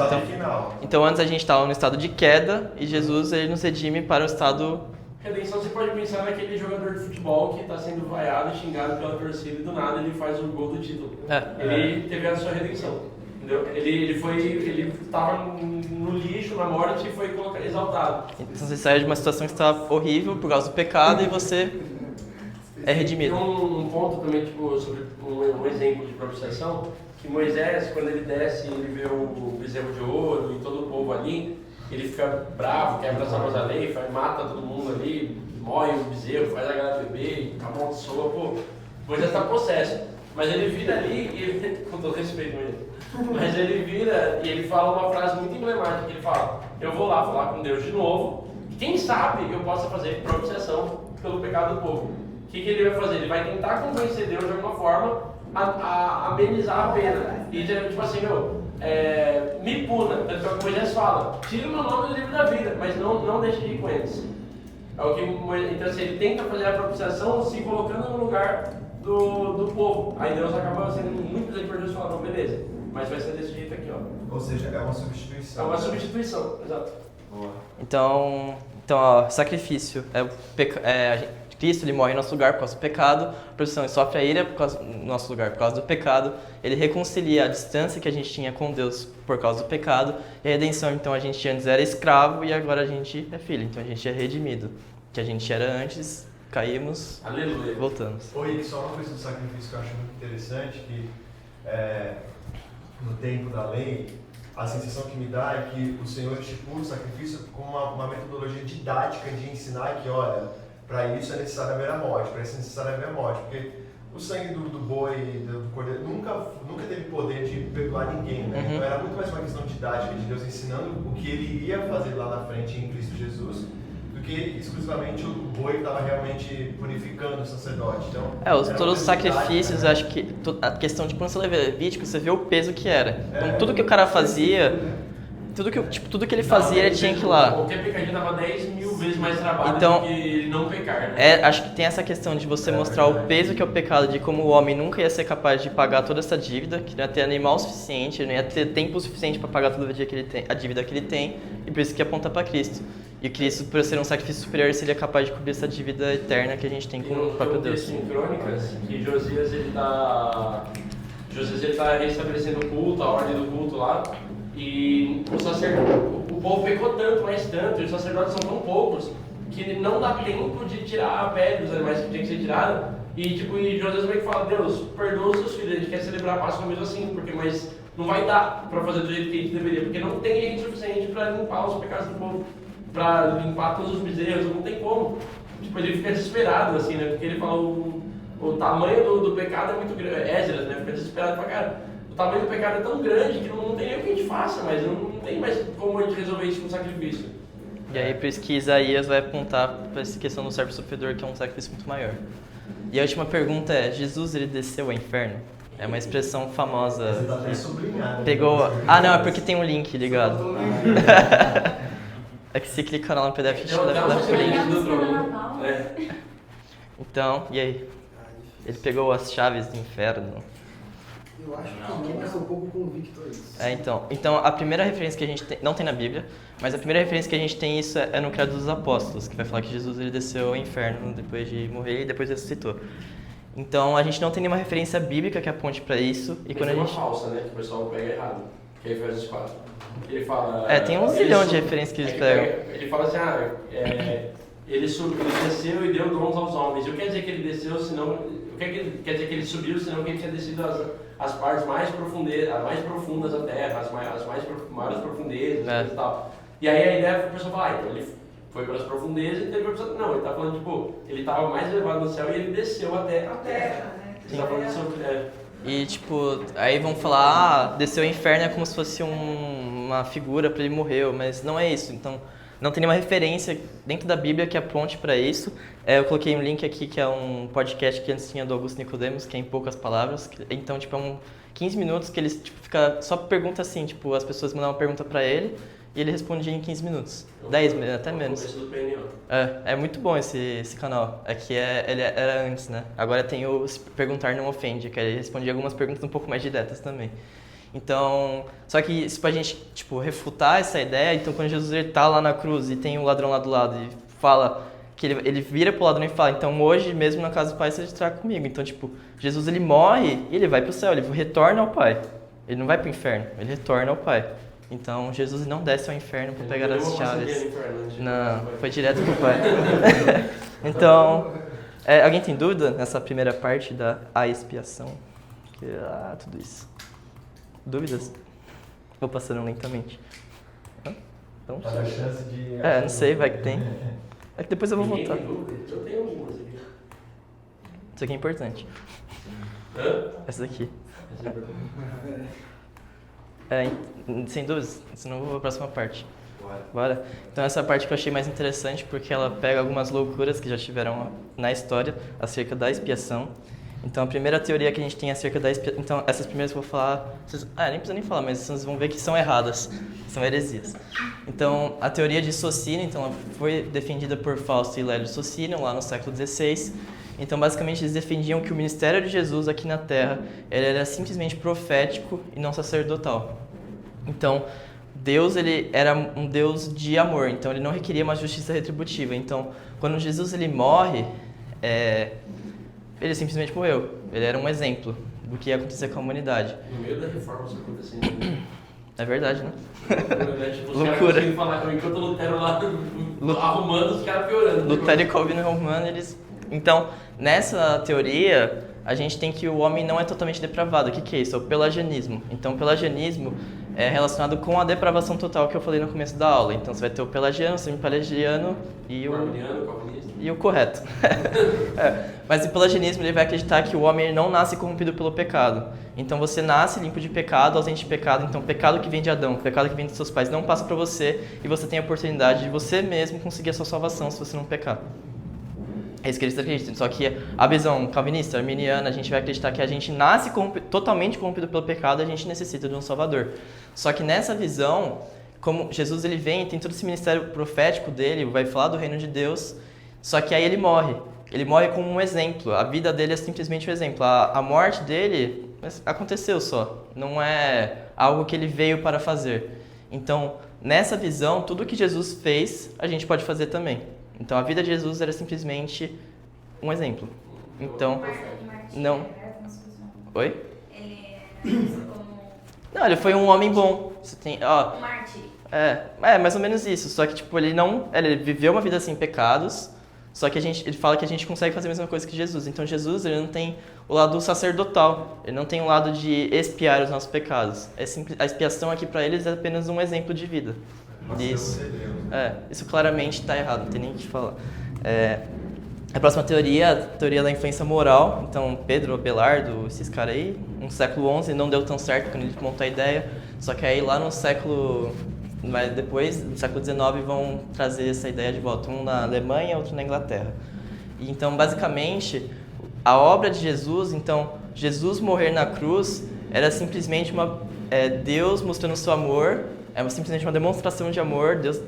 Então antes a gente estava no estado de queda e Jesus ele nos redime para o estado... Redenção, você pode pensar naquele jogador de futebol que está sendo vaiado, xingado pela torcida e do nada ele faz o gol do título. Ele teve a sua redenção, entendeu? Ele estava no lixo, na morte e foi exaltado. Então você sai de uma situação que estava horrível por causa do pecado e você é redimido. Tem um ponto também, tipo, sobre um exemplo de propiciação, que Moisés, quando ele desce e ele vê o bezerro de ouro e todo o povo ali, ele fica bravo, quebra as tábuas da lei, mata todo mundo ali, morre o bezerro, faz a galera beber, amaldiçoa, pô. Moisés está possesso. Mas ele vira ali, e ele, com todo respeito mesmo, mas ele vira e ele fala uma frase muito emblemática, ele fala, eu vou lá falar com Deus de novo, e quem sabe eu possa fazer propiciação pelo pecado do povo. O que ele vai fazer? Ele vai tentar convencer Deus de alguma forma a amenizar a pena. E tipo assim, me puna, tanto que o Moisés fala, tira o meu nome do livro da vida, mas não deixe de ir com eles. É o que então assim, ele tenta fazer a propiciação se colocando no lugar do povo. Aí Deus acaba sendo muito misericordioso e fala, não, beleza, mas vai ser desse jeito aqui, ó. Ou seja, é uma substituição. É uma substituição, exato. Boa. Então sacrifício. Cristo ele morre em nosso lugar por causa do pecado, a propiciação ele sofre a ira por causa do nosso lugar por causa do pecado, ele reconcilia a distância que a gente tinha com Deus por causa do pecado, e a redenção, então a gente antes era escravo e agora a gente é filho, então a gente é redimido. Que a gente era antes, caímos, aleluia, voltamos. Oi, só uma coisa do sacrifício que eu acho muito interessante, que no tempo da lei, a sensação que me dá é que o Senhor estipula o sacrifício como uma metodologia didática de ensinar que, olha, para isso é necessário haver a morte, para isso é necessário haver a morte, porque o sangue do boi, do cordeiro, nunca teve poder de perdoar ninguém, né? Então era muito mais uma questão didática de Deus ensinando o que ele iria fazer lá na frente em Cristo Jesus, do que exclusivamente o boi estava realmente purificando o sacerdote. Então, todos os sacrifícios, acho que a questão de quando você lê Levítico, você vê o peso que era. Então, tudo que o cara fazia, tudo que ele fazia, ele tinha que ir lá. Qualquer pecadinho dava 10 mil vezes mais trabalho Então, do que ele não pecar, né? Acho que tem essa questão de você mostrar o peso que é o pecado, de como o homem nunca ia ser capaz de pagar toda essa dívida, que não ia ter animal suficiente, não ia ter tempo suficiente para pagar toda a dívida que ele tem, e por isso que aponta para Cristo. E Cristo, por ser um sacrifício superior, seria capaz de cobrir essa dívida eterna que a gente tem com o próprio Deus. Em Crônicas, que Josias ele tá restabelecendo o culto, a ordem do culto lá, e o povo pecou tanto, mas tanto, e os sacerdotes são tão poucos, que não dá tempo de tirar a pele dos animais que tinha que ser tirada. E Josias meio que fala, Deus, perdoa os seus filhos, a gente quer celebrar a Páscoa mesmo assim, mas não vai dar para fazer do jeito que a gente deveria, porque não tem gente suficiente para limpar os pecados do povo, para limpar todos os bezerros, não tem como. Ele fica desesperado, assim, né, porque ele fala, o tamanho do pecado é muito grande, Esdras, né, fica desesperado pra cara. O tamanho do pecado é tão grande que não tem nem o que a gente faça, mas não tem mais como a gente resolver isso com sacrifício. E aí, por isso que Isaías vai apontar para essa questão do servo sofredor, que é um sacrifício muito maior. E a última pergunta é, Jesus, ele desceu ao inferno? É uma expressão famosa. Você tá até sublinhado. Pegou... não, é porque tem um link ligado. É que se clicar lá no PDF, a gente leva pro link. Do trono. Então, e aí? Ele pegou as chaves do inferno. Eu acho que não, mas sou um pouco convicto a isso. Então, a primeira referência que a gente tem, não tem na Bíblia, mas a primeira referência que a gente tem isso é no Credo dos Apóstolos, que vai falar que Jesus ele desceu ao inferno depois de morrer e depois ressuscitou. Então, a gente não tem nenhuma referência bíblica que aponte para isso. E quando a gente... uma falsa, né? Que o pessoal pega errado. Que é Efésios 4. Ele fala... tem uns zilhão de referências que eles pegam. Ele fala assim, ele desceu e deu dons aos homens. E o que quer dizer que ele desceu, senão... O que quer dizer que ele subiu, senão que ele tinha descido as partes mais profundas da terra, as maiores profundezas e tal. E aí a ideia foi a pessoa falar, então ele foi pelas profundezas e teve a pessoa... Não, ele tá falando, ele tava mais elevado no céu e ele desceu até a terra. Ele tá falando sobre... E aí vão falar, desceu ao inferno é como se fosse uma figura para ele morreu, mas não é isso. Então, não tem nenhuma referência dentro da Bíblia que aponte para isso. Eu coloquei um link aqui que é um podcast que antes tinha do Augusto Nicodemos, que é em poucas palavras. Então, é 15 minutos que ele fica só pergunta assim, as pessoas mandam uma pergunta para ele e ele respondia em 15 minutos. 10 minutos, até menos. É muito bom esse canal. Ele era antes, né? Agora tem o Perguntar Não Ofende, que ele respondia algumas perguntas um pouco mais diretas também. Então, só que isso pra gente, refutar essa ideia, então quando Jesus ele tá lá na cruz e tem o ladrão lá do lado e fala que ele vira pro ladrão e fala, então hoje mesmo na casa do Pai você estará comigo. Então, Jesus ele morre e ele vai pro céu, ele retorna ao Pai. Ele não vai pro inferno, ele retorna ao Pai. Então, Jesus não desce ao inferno para pegar as chaves. Não, foi direto pro Pai. Então, alguém tem dúvida nessa primeira parte da expiação? Tudo isso. Dúvidas? Vou passando lentamente. Então, a chance de... não sei, vai que tem. É que depois eu vou voltar. Eu tenho algumas aqui. Isso aqui é importante. Essa daqui. Sem dúvidas, senão eu vou para a próxima parte. Bora? Então essa parte que eu achei mais interessante porque ela pega algumas loucuras que já tiveram na história acerca da expiação. Então a primeira teoria que a gente tem acerca da expiação... Então essas primeiras que eu vou falar... nem precisa nem falar, mas vocês vão ver que são erradas. São heresias. Então a teoria de Socinian, ela foi defendida por Fausto e Lélio Socinian lá no século XVI. Então basicamente eles defendiam que o ministério de Jesus aqui na Terra ele era simplesmente profético e não sacerdotal. Então Deus ele era um Deus de amor, então ele não requeria uma justiça retributiva. Então quando Jesus ele morre, ele simplesmente morreu. Ele era um exemplo do que ia acontecer com a humanidade. No meio da reforma isso acontecendo. É verdade, né? Loucura. Enquanto o Lutero lá arrumando, os caras piorando. Lutero e Calvino arrumando, eles... Então, nessa teoria, a gente tem que o homem não é totalmente depravado. O que é isso? É o pelagianismo. Então, o pelagianismo é relacionado com a depravação total que eu falei no começo da aula. Então, você vai ter o pelagiano, o semi-pelagiano e o correto. Mas o pelagianismo ele vai acreditar que o homem ele não nasce corrompido pelo pecado. Então, você nasce limpo de pecado, ausente de pecado. Então, o pecado que vem de Adão, o pecado que vem dos seus pais não passa para você e você tem a oportunidade de você mesmo conseguir a sua salvação se você não pecar. É isso que eles acreditam. Só que a visão calvinista, arminiana, a gente vai acreditar que a gente nasce totalmente corrompido pelo pecado e a gente necessita de um Salvador. Só que nessa visão, como Jesus ele vem, tem todo esse ministério profético dele, vai falar do reino de Deus, só que aí ele morre. Ele morre como um exemplo. A vida dele é simplesmente um exemplo. A morte dele aconteceu só. Não é algo que ele veio para fazer. Então, nessa visão, tudo que Jesus fez, a gente pode fazer também. Então, a vida de Jesus era simplesmente um exemplo. Então, não... Oi? Ele é como... Não, ele foi um homem bom. Você tem, ó, um mártir. É mais ou menos isso. Só que, tipo, ele viveu uma vida sem pecados, só que ele fala que a gente consegue fazer a mesma coisa que Jesus. Então, Jesus, ele não tem o lado sacerdotal. Ele não tem o lado de expiar os nossos pecados. A expiação aqui para eles é apenas um exemplo de vida. Isso claramente está errado, não tem nem o que falar. A próxima teoria, a teoria da influência moral. Então, Pedro, Abelardo, esses caras aí, no século XI não deu tão certo quando ele montou a ideia. Só que aí lá no século... Mas depois, no século XIX, vão trazer essa ideia de volta. Um na Alemanha, outro na Inglaterra. E, então, basicamente, a obra de Jesus, então, Jesus morrer na cruz era simplesmente Deus mostrando o seu amor. Simplesmente uma demonstração de amor. Deus,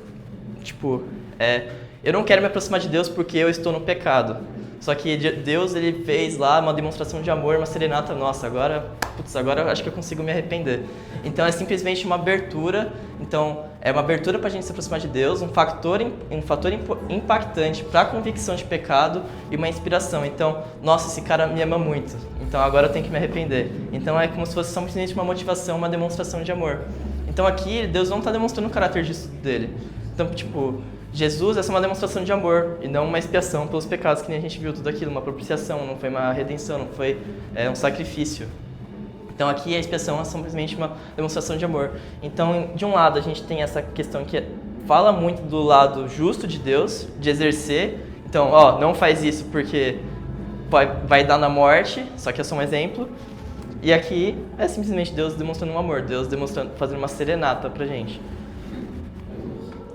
eu não quero me aproximar de Deus porque eu estou no pecado. Só que Deus, ele fez lá uma demonstração de amor, uma serenata. Nossa, agora eu acho que eu consigo me arrepender. Então, é simplesmente uma abertura. Então, é uma abertura para a gente se aproximar de Deus, um fator impactante para a convicção de pecado e uma inspiração. Então, nossa, esse cara me ama muito. Então, agora eu tenho que me arrepender. Então, é como se fosse simplesmente uma motivação, uma demonstração de amor. Então, aqui, Deus não está demonstrando o caráter dele. Então, Jesus é só uma demonstração de amor e não uma expiação pelos pecados, que nem a gente viu tudo aquilo, uma propiciação, não foi uma redenção, não foi um sacrifício. Então aqui a expiação é simplesmente uma demonstração de amor. Então, de um lado, a gente tem essa questão que fala muito do lado justo de Deus, de exercer. Então, não faz isso porque vai dar na morte, só que é só um exemplo. E aqui é simplesmente Deus demonstrando um amor, Deus fazendo uma serenata pra gente.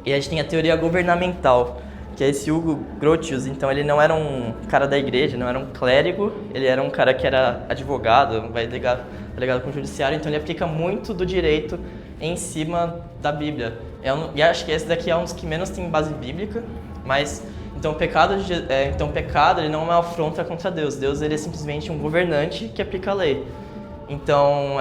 E a gente tem a teoria governamental, que é esse Hugo Grotius. Então, ele não era um cara da igreja, não era um clérigo, ele era um cara que era advogado, delegado com o judiciário, então ele aplica muito do direito em cima da Bíblia. E acho que esse daqui é um dos que menos tem base bíblica, mas então o pecado ele não é uma afronta contra Deus. Deus ele é simplesmente um governante que aplica a lei. Então,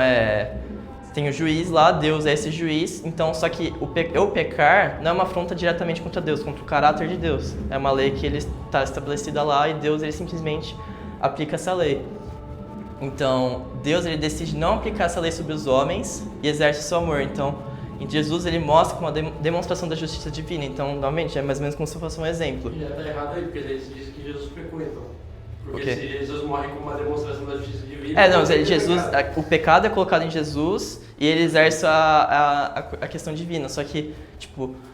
tem o juiz lá, Deus é esse juiz, então só que eu pecar não é uma afronta diretamente contra Deus, contra o caráter de Deus. É uma lei que ele está estabelecida lá e Deus ele simplesmente aplica essa lei. Então, Deus ele decide não aplicar essa lei sobre os homens e exerce o seu amor. Então, em Jesus ele mostra uma demonstração da justiça divina. Então, novamente, é mais ou menos como se fosse um exemplo. Já está errado aí, porque ele diz que Jesus pecou, então. Porque se Jesus morre como uma demonstração da justiça divina... o pecado é colocado em Jesus e ele exerce a questão divina. Só que,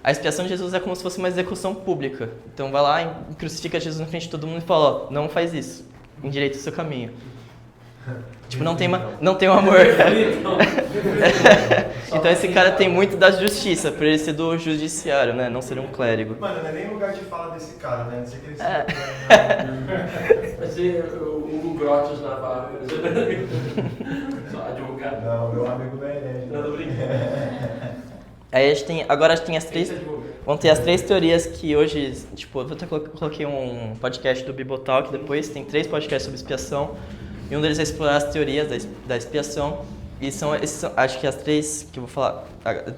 a expiação de Jesus é como se fosse uma execução pública. Então vai lá e crucifica Jesus na frente de todo mundo e fala, não faz isso, endireita o seu caminho. Não tem um amor. Então esse cara tem muito da justiça, por ele ser do judiciário, né? Não ser um clérigo. Mano, não é nem lugar de fala desse cara, né? Não sei o que ele Vai ser o Hugo Grotius na palavra. Só advogado. Não, meu amigo não é herege. Não, tô brincando. Aí agora a gente tem as três... Vão ter as três teorias que hoje... eu até coloquei um podcast do Bibotalk depois, tem 3 podcasts sobre expiação. E um deles é explorar as teorias da expiação. E acho que as 3 que eu vou falar,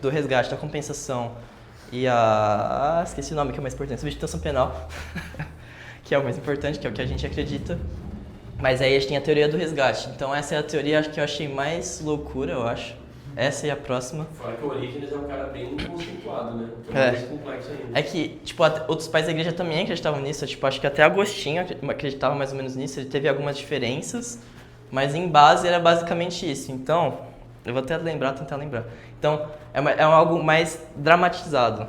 do resgate, da compensação e esqueci o nome que é o mais importante, substituição penal, que é o mais importante, que é o que a gente acredita. Mas aí a gente tem a teoria do resgate. Então essa é a teoria que eu achei mais loucura, eu acho. Essa e a próxima. Fora que o Orígenes é um cara bem conceituado, né? Que É. mais complexo ainda. É que, tipo, outros pais da igreja também acreditavam nisso. Tipo, acho que até Agostinho acreditava mais ou menos nisso. Ele teve algumas diferenças, mas em base era basicamente isso. Então, eu vou até tentar lembrar. Então, é algo mais dramatizado,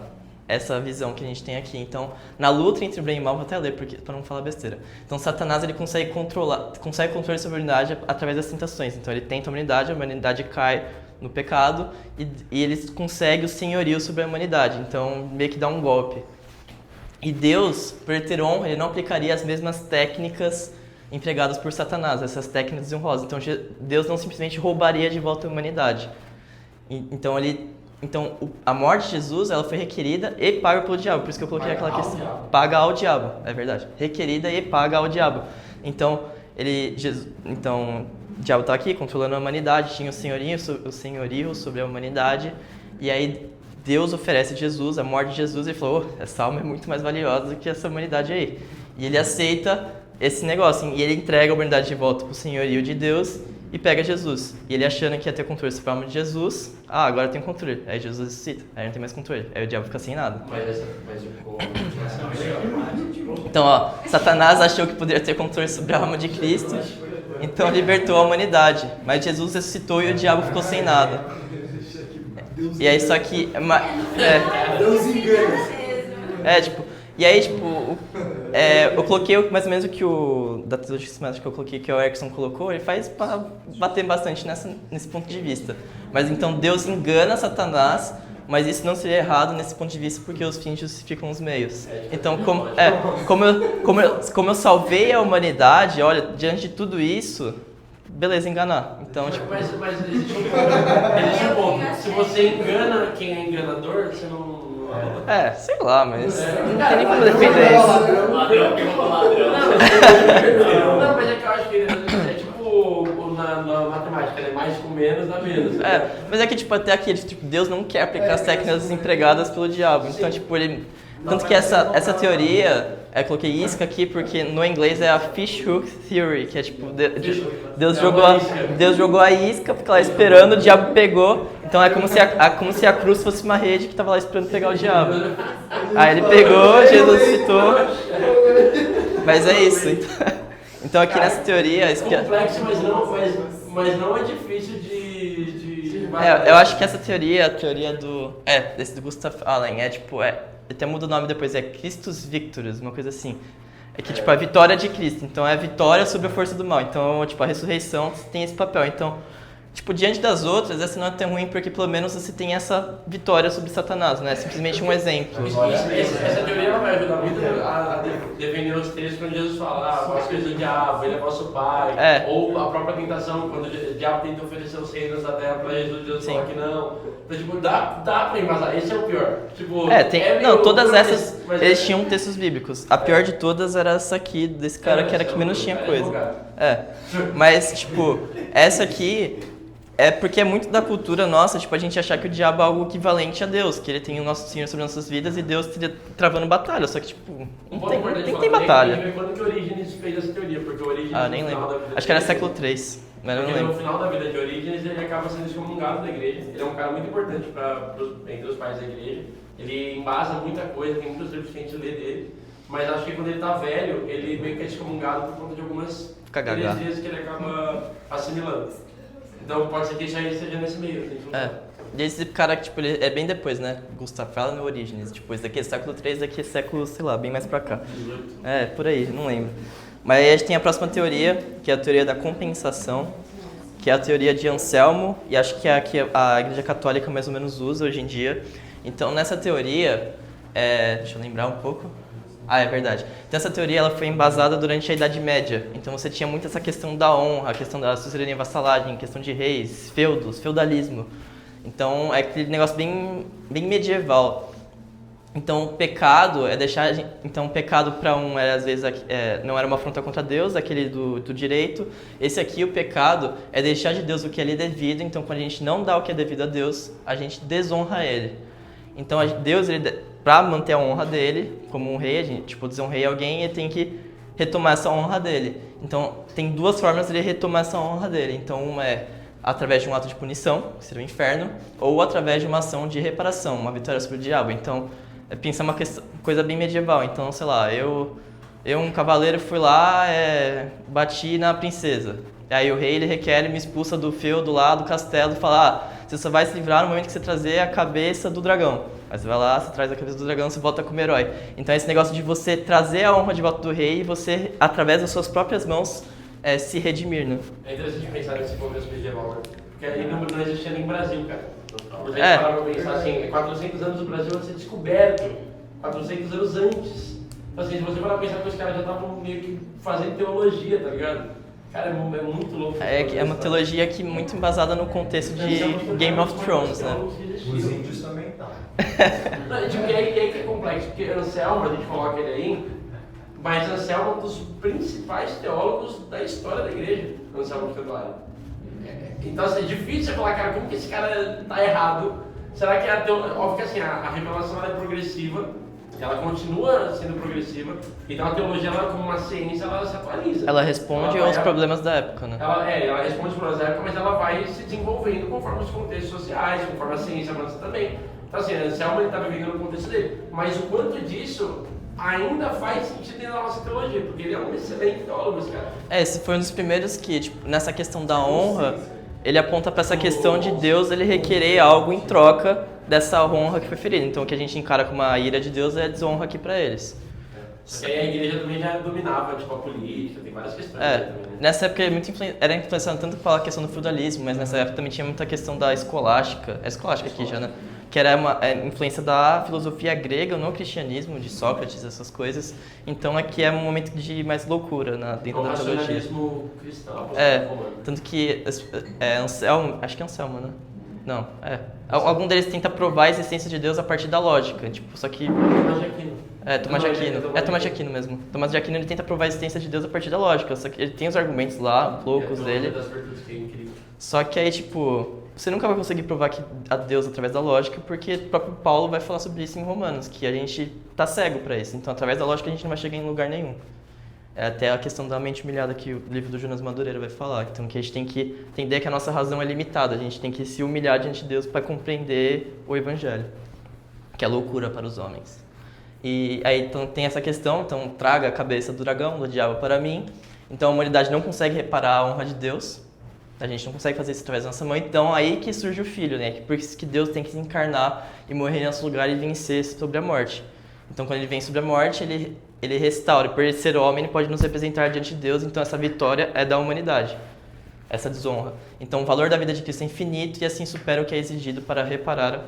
essa visão que a gente tem aqui. Então, na luta entre o bem e o mal, vou até ler para não falar besteira. Então, Satanás ele consegue controlar sobre a humanidade através das tentações. Então, ele tenta a humanidade cai no pecado e ele consegue o senhorio sobre a humanidade. Então, meio que dá um golpe. E Deus, por ter honra, ele não aplicaria as mesmas técnicas empregadas por Satanás, essas técnicas desonrosas. Então, Deus não simplesmente roubaria de volta a humanidade. Então, a morte de Jesus, ela foi requerida e paga pelo diabo. Por isso que eu coloquei aquela questão. Paga ao diabo, é verdade. Requerida e paga ao diabo. Então, o diabo está aqui controlando a humanidade, tinha o senhorio sobre a humanidade. E aí, Deus oferece Jesus, a morte de Jesus, e falou, essa alma é muito mais valiosa do que essa humanidade aí. E ele aceita esse negócio, e ele entrega a humanidade de volta para o senhorio de Deus e pega Jesus. E ele achando que ia ter controle sobre a alma de Jesus, agora tem controle. Aí Jesus ressuscita, aí não tem mais controle. Aí o diabo fica sem nada. Mas Então, Satanás achou que poderia ter controle sobre a alma de Cristo, então libertou a humanidade. Mas Jesus ressuscitou e o diabo ficou sem nada. E aí, só que... Deus engana. E aí, eu coloquei mais ou menos o que da teologia sistemática que eu coloquei, que o Erickson colocou, ele faz para bater bastante nesse ponto de vista. Mas então Deus engana Satanás, mas isso não seria errado nesse ponto de vista, porque os fins justificam os meios. Então, como eu salvei a humanidade, olha, diante de tudo isso, beleza, enganar. Então, mas existe um ponto. Se você engana quem é enganador, você não... sei lá, mas não tem nem como defender isso. Ladrão que rouba ladrão. Não, mas é que eu acho que é tipo na matemática, né? Mais com menos dá menos. Mas é que, até aqui, Deus não quer aplicar as técnicas empregadas pelo diabo. Então, ele... Tanto que essa teoria, eu coloquei isca aqui porque no inglês é a fish hook theory, que é Deus jogou a isca, fica lá esperando, o diabo pegou. Então é como se a cruz fosse uma rede que estava lá esperando pegar o diabo. Aí ele pegou, Jesus citou. Mas é isso. Então aqui nessa teoria... É complexo, mas não é difícil de eu acho que essa teoria, a teoria desse do Gustav Allen, até muda o nome depois, é Christus Victorus, uma coisa assim. É que, a vitória de Cristo. Então, é a vitória sobre a força do mal. Então, a ressurreição tem esse papel. Então, diante das outras, essa não é tão ruim, porque pelo menos você tem essa vitória sobre Satanás, não é simplesmente um exemplo. Essa teoria vai ajudar muito a defender os textos quando Jesus fala, as coisas do diabo, ele é vosso pai. Ou a própria tentação, quando o diabo tenta oferecer os reinos da terra para Jesus fala que não. Então, dá pra embasar. Esse é o pior. Todas essas, eles tinham textos bíblicos. A pior de todas era essa aqui, desse cara que era que menos tinha coisa. Mas, essa aqui... É porque é muito da cultura nossa, a gente achar que o diabo é algo equivalente a Deus, que ele tem o nosso Senhor sobre nossas vidas e Deus estaria travando batalha, só que, não tem batalha. Quando que Orígenes fez essa teoria? Porque o Orígenes... nem lembro. Acho que era século III, mas eu não lembro. No final da vida de Orígenes, ele acaba sendo excomungado da igreja. Ele é um cara muito importante entre os pais da igreja. Ele embasa muita coisa, tem muitos livros que a gente lê dele. Mas acho que quando ele tá velho, ele meio que é excomungado por conta de algumas heresias que ele acaba assimilando. Então pode ser que já seja nesse meio. E esse cara que, ele é bem depois, né? Gustav Allen e Orígenes. Esse daqui é século III, daqui é século, sei lá, bem mais pra cá. Por aí, não lembro. Mas aí a gente tem a próxima teoria, que é a teoria da compensação, que é a teoria de Anselmo, e acho que é a que a Igreja Católica mais ou menos usa hoje em dia. Então, nessa teoria, deixa eu lembrar um pouco. É verdade. Então essa teoria ela foi embasada durante a Idade Média. Então você tinha muito essa questão da honra, a questão da suzerania e vassalagem, questão de reis, feudos, feudalismo. Então é aquele negócio bem medieval. Então o pecado é deixar... Então o pecado para às vezes, não era uma afronta contra Deus, aquele do direito. Esse aqui, o pecado, é deixar de Deus o que é lhe devido. Então quando a gente não dá o que é devido a Deus, a gente desonra Ele. Então Deus, para manter a honra dele, como um rei, a gente, desonrei alguém, ele tem que retomar essa honra dele. Então, tem duas formas de ele retomar essa honra dele. Então, uma é através de um ato de punição, que seria o inferno, ou através de uma ação de reparação, uma vitória sobre o diabo. Então, pensa uma coisa bem medieval. Então, sei lá, eu um cavaleiro, fui lá, bati na princesa. Aí o rei, ele requer e me expulsa do feudo lá do castelo e fala, você só vai se livrar no momento que você trazer a cabeça do dragão. Aí você vai lá, você traz a cabeça do dragão, você volta como herói. Então esse negócio de você trazer a honra de volta do rei e você, através das suas próprias mãos, se redimir, né? É interessante pensar nesse contexto medieval, né? Porque aí não existia nem Brasil, cara. A gente parar pra pensar assim, 400 anos do Brasil vai ser descoberto, 400 anos antes. Então assim, se você parar pra pensar que os caras já estavam meio que fazendo teologia, tá ligado? Cara, é muito louco. É uma teologia que muito embasada no contexto de Game of Thrones, né? Os índios também tá. E aí que é complexo, porque Anselmo, a gente coloca ele aí, mas Anselmo é um dos principais teólogos da história da igreja, Anselmo de Cantuária. Então assim, é difícil você falar, cara, como que esse cara tá errado? Será que óbvio que assim, a revelação ela é progressiva, ela continua sendo progressiva, então a teologia, ela, como uma ciência, ela se atualiza. Ela responde aos problemas da época, né? Ela responde aos problemas da época, mas ela vai se desenvolvendo conforme os contextos sociais, conforme a ciência avança também. Então assim, Anselmo ele está vivendo no contexto dele, mas o quanto disso ainda faz sentido dentro da nossa teologia, porque ele é um excelente teólogo, esse cara. Esse foi um dos primeiros que, tipo, nessa questão da honra, ele aponta para essa questão de Deus ele requerer algo em troca dessa honra que foi ferida. Então o que a gente encara como a ira de Deus é a desonra aqui para eles. Porque aí a igreja também já dominava, tipo, a política, tem várias questões também, né? Nessa época era influenciado tanto pela questão do feudalismo, mas nessa época também tinha muita questão da escolástica. É escolástica aqui já, né? Que era uma influência da filosofia grega no cristianismo, de Sócrates, essas coisas. Então aqui é um momento de mais loucura dentro da teologia. O racionalismo cristão, tanto que Anselmo, acho que é Anselmo, né? Não, algum deles tenta provar a existência de Deus a partir da lógica, tipo, só que... Tomás de Aquino. Tomás de Aquino. Tomás de Aquino mesmo. Tomás de Aquino ele tenta provar a existência de Deus a partir da lógica, só que ele tem os argumentos lá, loucos dele. Só que aí, tipo, você nunca vai conseguir provar a Deus através da lógica, porque o próprio Paulo vai falar sobre isso em Romanos, que a gente tá cego para isso. Então, através da lógica a gente não vai chegar em lugar nenhum. É até a questão da mente humilhada que o livro do Jonas Madureira vai falar. Então, que a gente tem que entender que a nossa razão é limitada. A gente tem que se humilhar diante de Deus para compreender o Evangelho, que é loucura para os homens. E aí então, tem essa questão, então traga a cabeça do dragão, do diabo para mim. Então a humanidade não consegue reparar a honra de Deus. A gente não consegue fazer isso através da nossa mão. Então aí que surge o Filho, né? Por isso que Deus tem que se encarnar e morrer em nosso lugar e vencer sobre a morte. Então quando ele vem sobre a morte, ele restaura. Por ele ser homem, ele pode nos representar diante de Deus. Então essa vitória é da humanidade, essa desonra. Então o valor da vida de Cristo é infinito e assim supera o que é exigido para reparar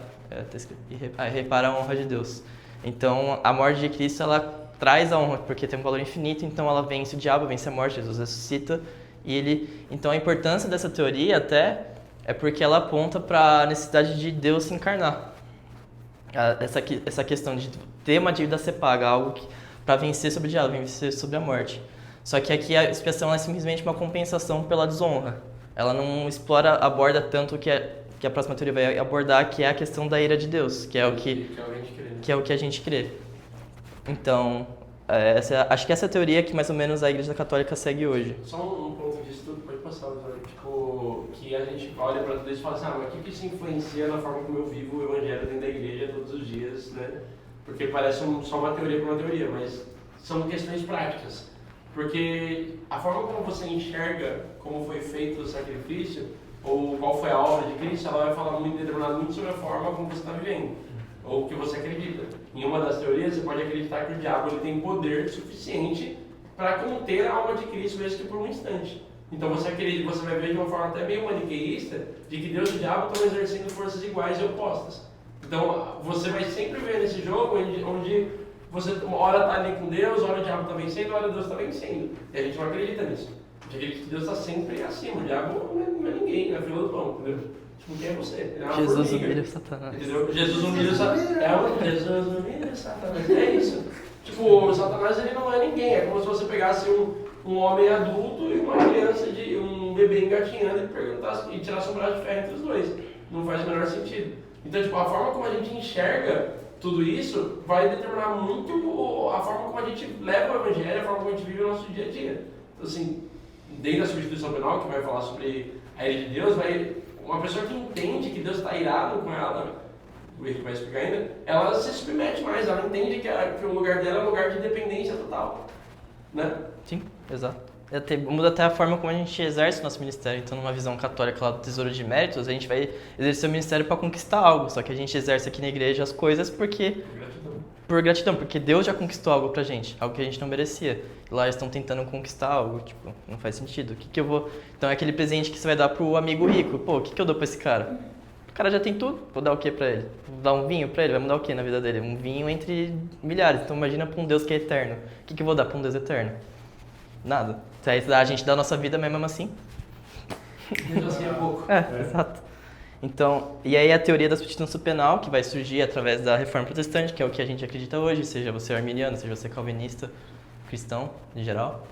a honra de Deus. Então a morte de Cristo, ela traz a honra, porque tem um valor infinito, então ela vence o diabo, vence a morte, Jesus ressuscita. Então a importância dessa teoria até é porque ela aponta para a necessidade de Deus se encarnar. Essa questão de ter uma dívida a ser paga, algo para vencer sobre o diabo, vencer sobre a morte. Só que aqui a expiação é simplesmente uma compensação pela desonra. Ela não aborda tanto o que a próxima teoria vai abordar, que é a questão da ira de Deus, que é o que a gente crê. Então, acho que essa é a teoria que mais ou menos a Igreja Católica segue hoje. Só um ponto disso tudo, pode passar, tipo, que a gente olha para tudo isso e fala assim, mas o que isso influencia na forma como eu vivo o Evangelho dentro da igreja todos os dias, né? Porque parece só uma teoria para uma teoria, mas são questões práticas. Porque a forma como você enxerga como foi feito o sacrifício, ou qual foi a obra de Cristo, ela vai falar muito sobre a forma como você está vivendo, ou o que você acredita. Em uma das teorias, você pode acreditar que o diabo ele tem poder suficiente para conter a alma de Cristo, mesmo que por um instante. Então você vai ver de uma forma até meio maniqueísta, de que Deus e o diabo estão exercendo forças iguais e opostas. Então você vai sempre ver nesse jogo onde você uma hora está ali com Deus, hora o diabo está vencendo, hora Deus está vencendo. E a gente não acredita nisso. A gente acredita que Deus está sempre acima. O diabo não é ninguém, é fila do pão, entendeu? Tipo, quem é você? É Jesus humilha o Satanás. Entendeu? Jesus humilha o Satanás. Jesus humilha o Satanás. É isso. Tipo, o Satanás ele não é ninguém. É como se você pegasse um homem adulto e uma criança, um bebê engatinhando e tirasse um braço de ferro entre os dois. Não faz o menor sentido. Então, tipo, a forma como a gente enxerga tudo isso vai determinar muito a forma como a gente leva o Evangelho, a forma como a gente vive o nosso dia a dia. Então, assim, dentro da substituição penal, que vai falar sobre a ira de Deus, uma pessoa que entende que Deus está irado com ela, o Henrique vai explicar ainda, ela se submete mais, ela entende que o lugar dela é um lugar de dependência total, né? Sim, exato. Muda até a forma como a gente exerce o nosso ministério. Então, numa visão católica lá do Tesouro de Méritos, a gente vai exercer o ministério para conquistar algo. Só que a gente exerce aqui na igreja as coisas por gratidão, porque Deus já conquistou algo pra gente, algo que a gente não merecia. E lá eles estão tentando conquistar algo, tipo, não faz sentido. O que eu vou... Então é aquele presente que você vai dar pro amigo rico. Pô, o que eu dou pra esse cara? O cara já tem tudo, vou dar o que pra ele? Vou dar um vinho pra ele? Vai mudar o que na vida dele? Um vinho entre milhares. Então imagina pra um Deus que é eterno. O que eu vou dar pra um Deus eterno? Nada. A gente dá a nossa vida mesmo assim. Mesmo assim é pouco. Exato. Então, e aí a teoria da substituição penal, que vai surgir através da reforma protestante, que é o que a gente acredita hoje, seja você arminiano, seja você calvinista, cristão, em geral,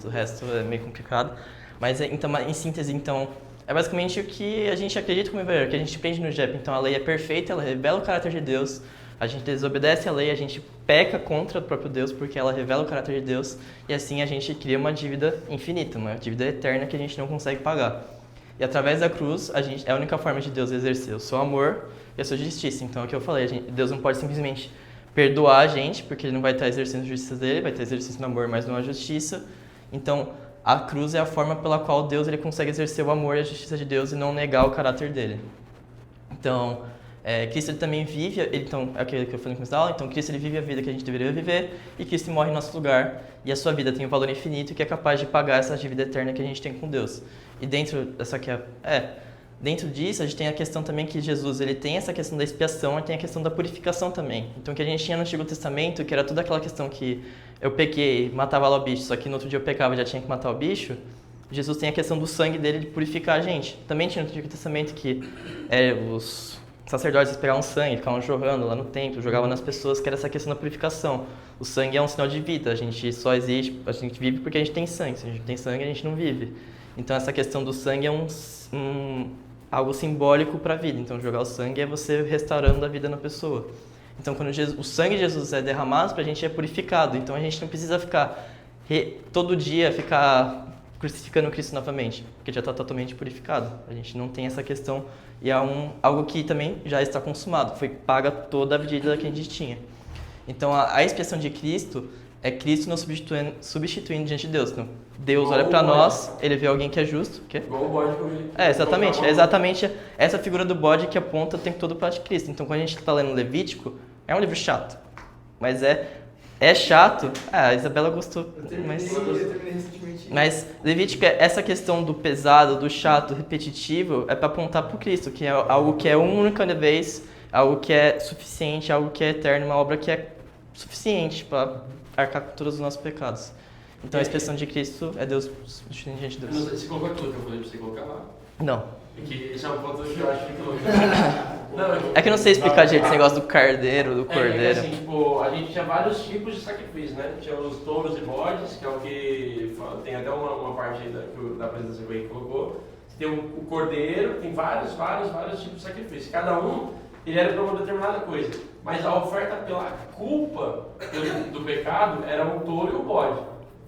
o resto é meio complicado. Mas, então, em síntese, então, é basicamente o que a gente acredita como evangélico, que a gente aprende no JEP. Então, a lei é perfeita, ela revela o caráter de Deus, a gente desobedece a lei, a gente peca contra o próprio Deus, porque ela revela o caráter de Deus, e assim a gente cria uma dívida infinita, uma dívida eterna que a gente não consegue pagar. E através da cruz, é a única forma de Deus exercer o seu amor e a sua justiça. Então, é o que eu falei, Deus não pode simplesmente perdoar a gente, porque ele não vai estar exercendo a justiça dele, vai estar exercendo o amor, mas não a justiça. Então, a cruz é a forma pela qual Deus ele consegue exercer o amor e a justiça de Deus e não negar o caráter dele. Então, Cristo ele também vive, então, é aquilo que eu falei no começo da aula, então Cristo ele vive a vida que a gente deveria viver e Cristo morre em nosso lugar e a sua vida tem um valor infinito que é capaz de pagar essa dívida eterna que a gente tem com Deus. E dentro disso a gente tem a questão também que Jesus ele tem essa questão da expiação e tem a questão da purificação também. Então o que a gente tinha no Antigo Testamento, que era toda aquela questão que eu pequei, matava lá o bicho, só que no outro dia eu pecava e já tinha que matar o bicho, Jesus tem a questão do sangue dele de purificar a gente. Também tinha no Antigo Testamento que os sacerdotes pegavam sangue, ficavam jorrando lá no templo, jogavam nas pessoas, que era essa questão da purificação. O sangue é um sinal de vida, a gente só existe, a gente vive porque a gente tem sangue. Se a gente tem sangue, a gente não vive. Então essa questão do sangue é algo simbólico para a vida. Então jogar o sangue é você restaurando a vida na pessoa. Então quando o sangue de Jesus é derramado, para a gente é purificado. Então a gente não precisa ficar todo dia crucificando Cristo novamente, porque já está totalmente purificado. A gente não tem essa questão e é algo que também já está consumado. Foi paga toda a dívida que a gente tinha. Então a expiação de Cristo é Cristo nos substituindo diante de Deus. Então, Deus olha para nós, ele vê alguém que é justo. Igual o bode comigo. Exatamente. É exatamente essa figura do bode que aponta o tempo todo para Cristo. Então, quando a gente está lendo Levítico, é um livro chato. Mas é chato. A Isabela gostou. Mas Levítico, essa questão do pesado, do chato, repetitivo, é para apontar para o Cristo, que é algo que é única vez, algo que é suficiente, algo que é eterno, uma obra que é suficiente para arcar com todos os nossos pecados. Então a expressão de Cristo é Deus substituindo diante de Deus. Você colocou aquilo que eu falei pra você colocar lá? Não. Esse é um ponto que eu acho que É que eu não sei explicar direito esse negócio do carneiro, do cordeiro. É que assim, tipo, a gente tinha vários tipos de sacrifício, né? Tinha os touros e bodes, que é o que tem até uma parte aí da apresentação que o Henrique colocou. Tem o cordeiro, tem vários tipos de sacrifício. Cada um ele era para uma determinada coisa. Mas a oferta pela culpa do pecado era o touro e o bode.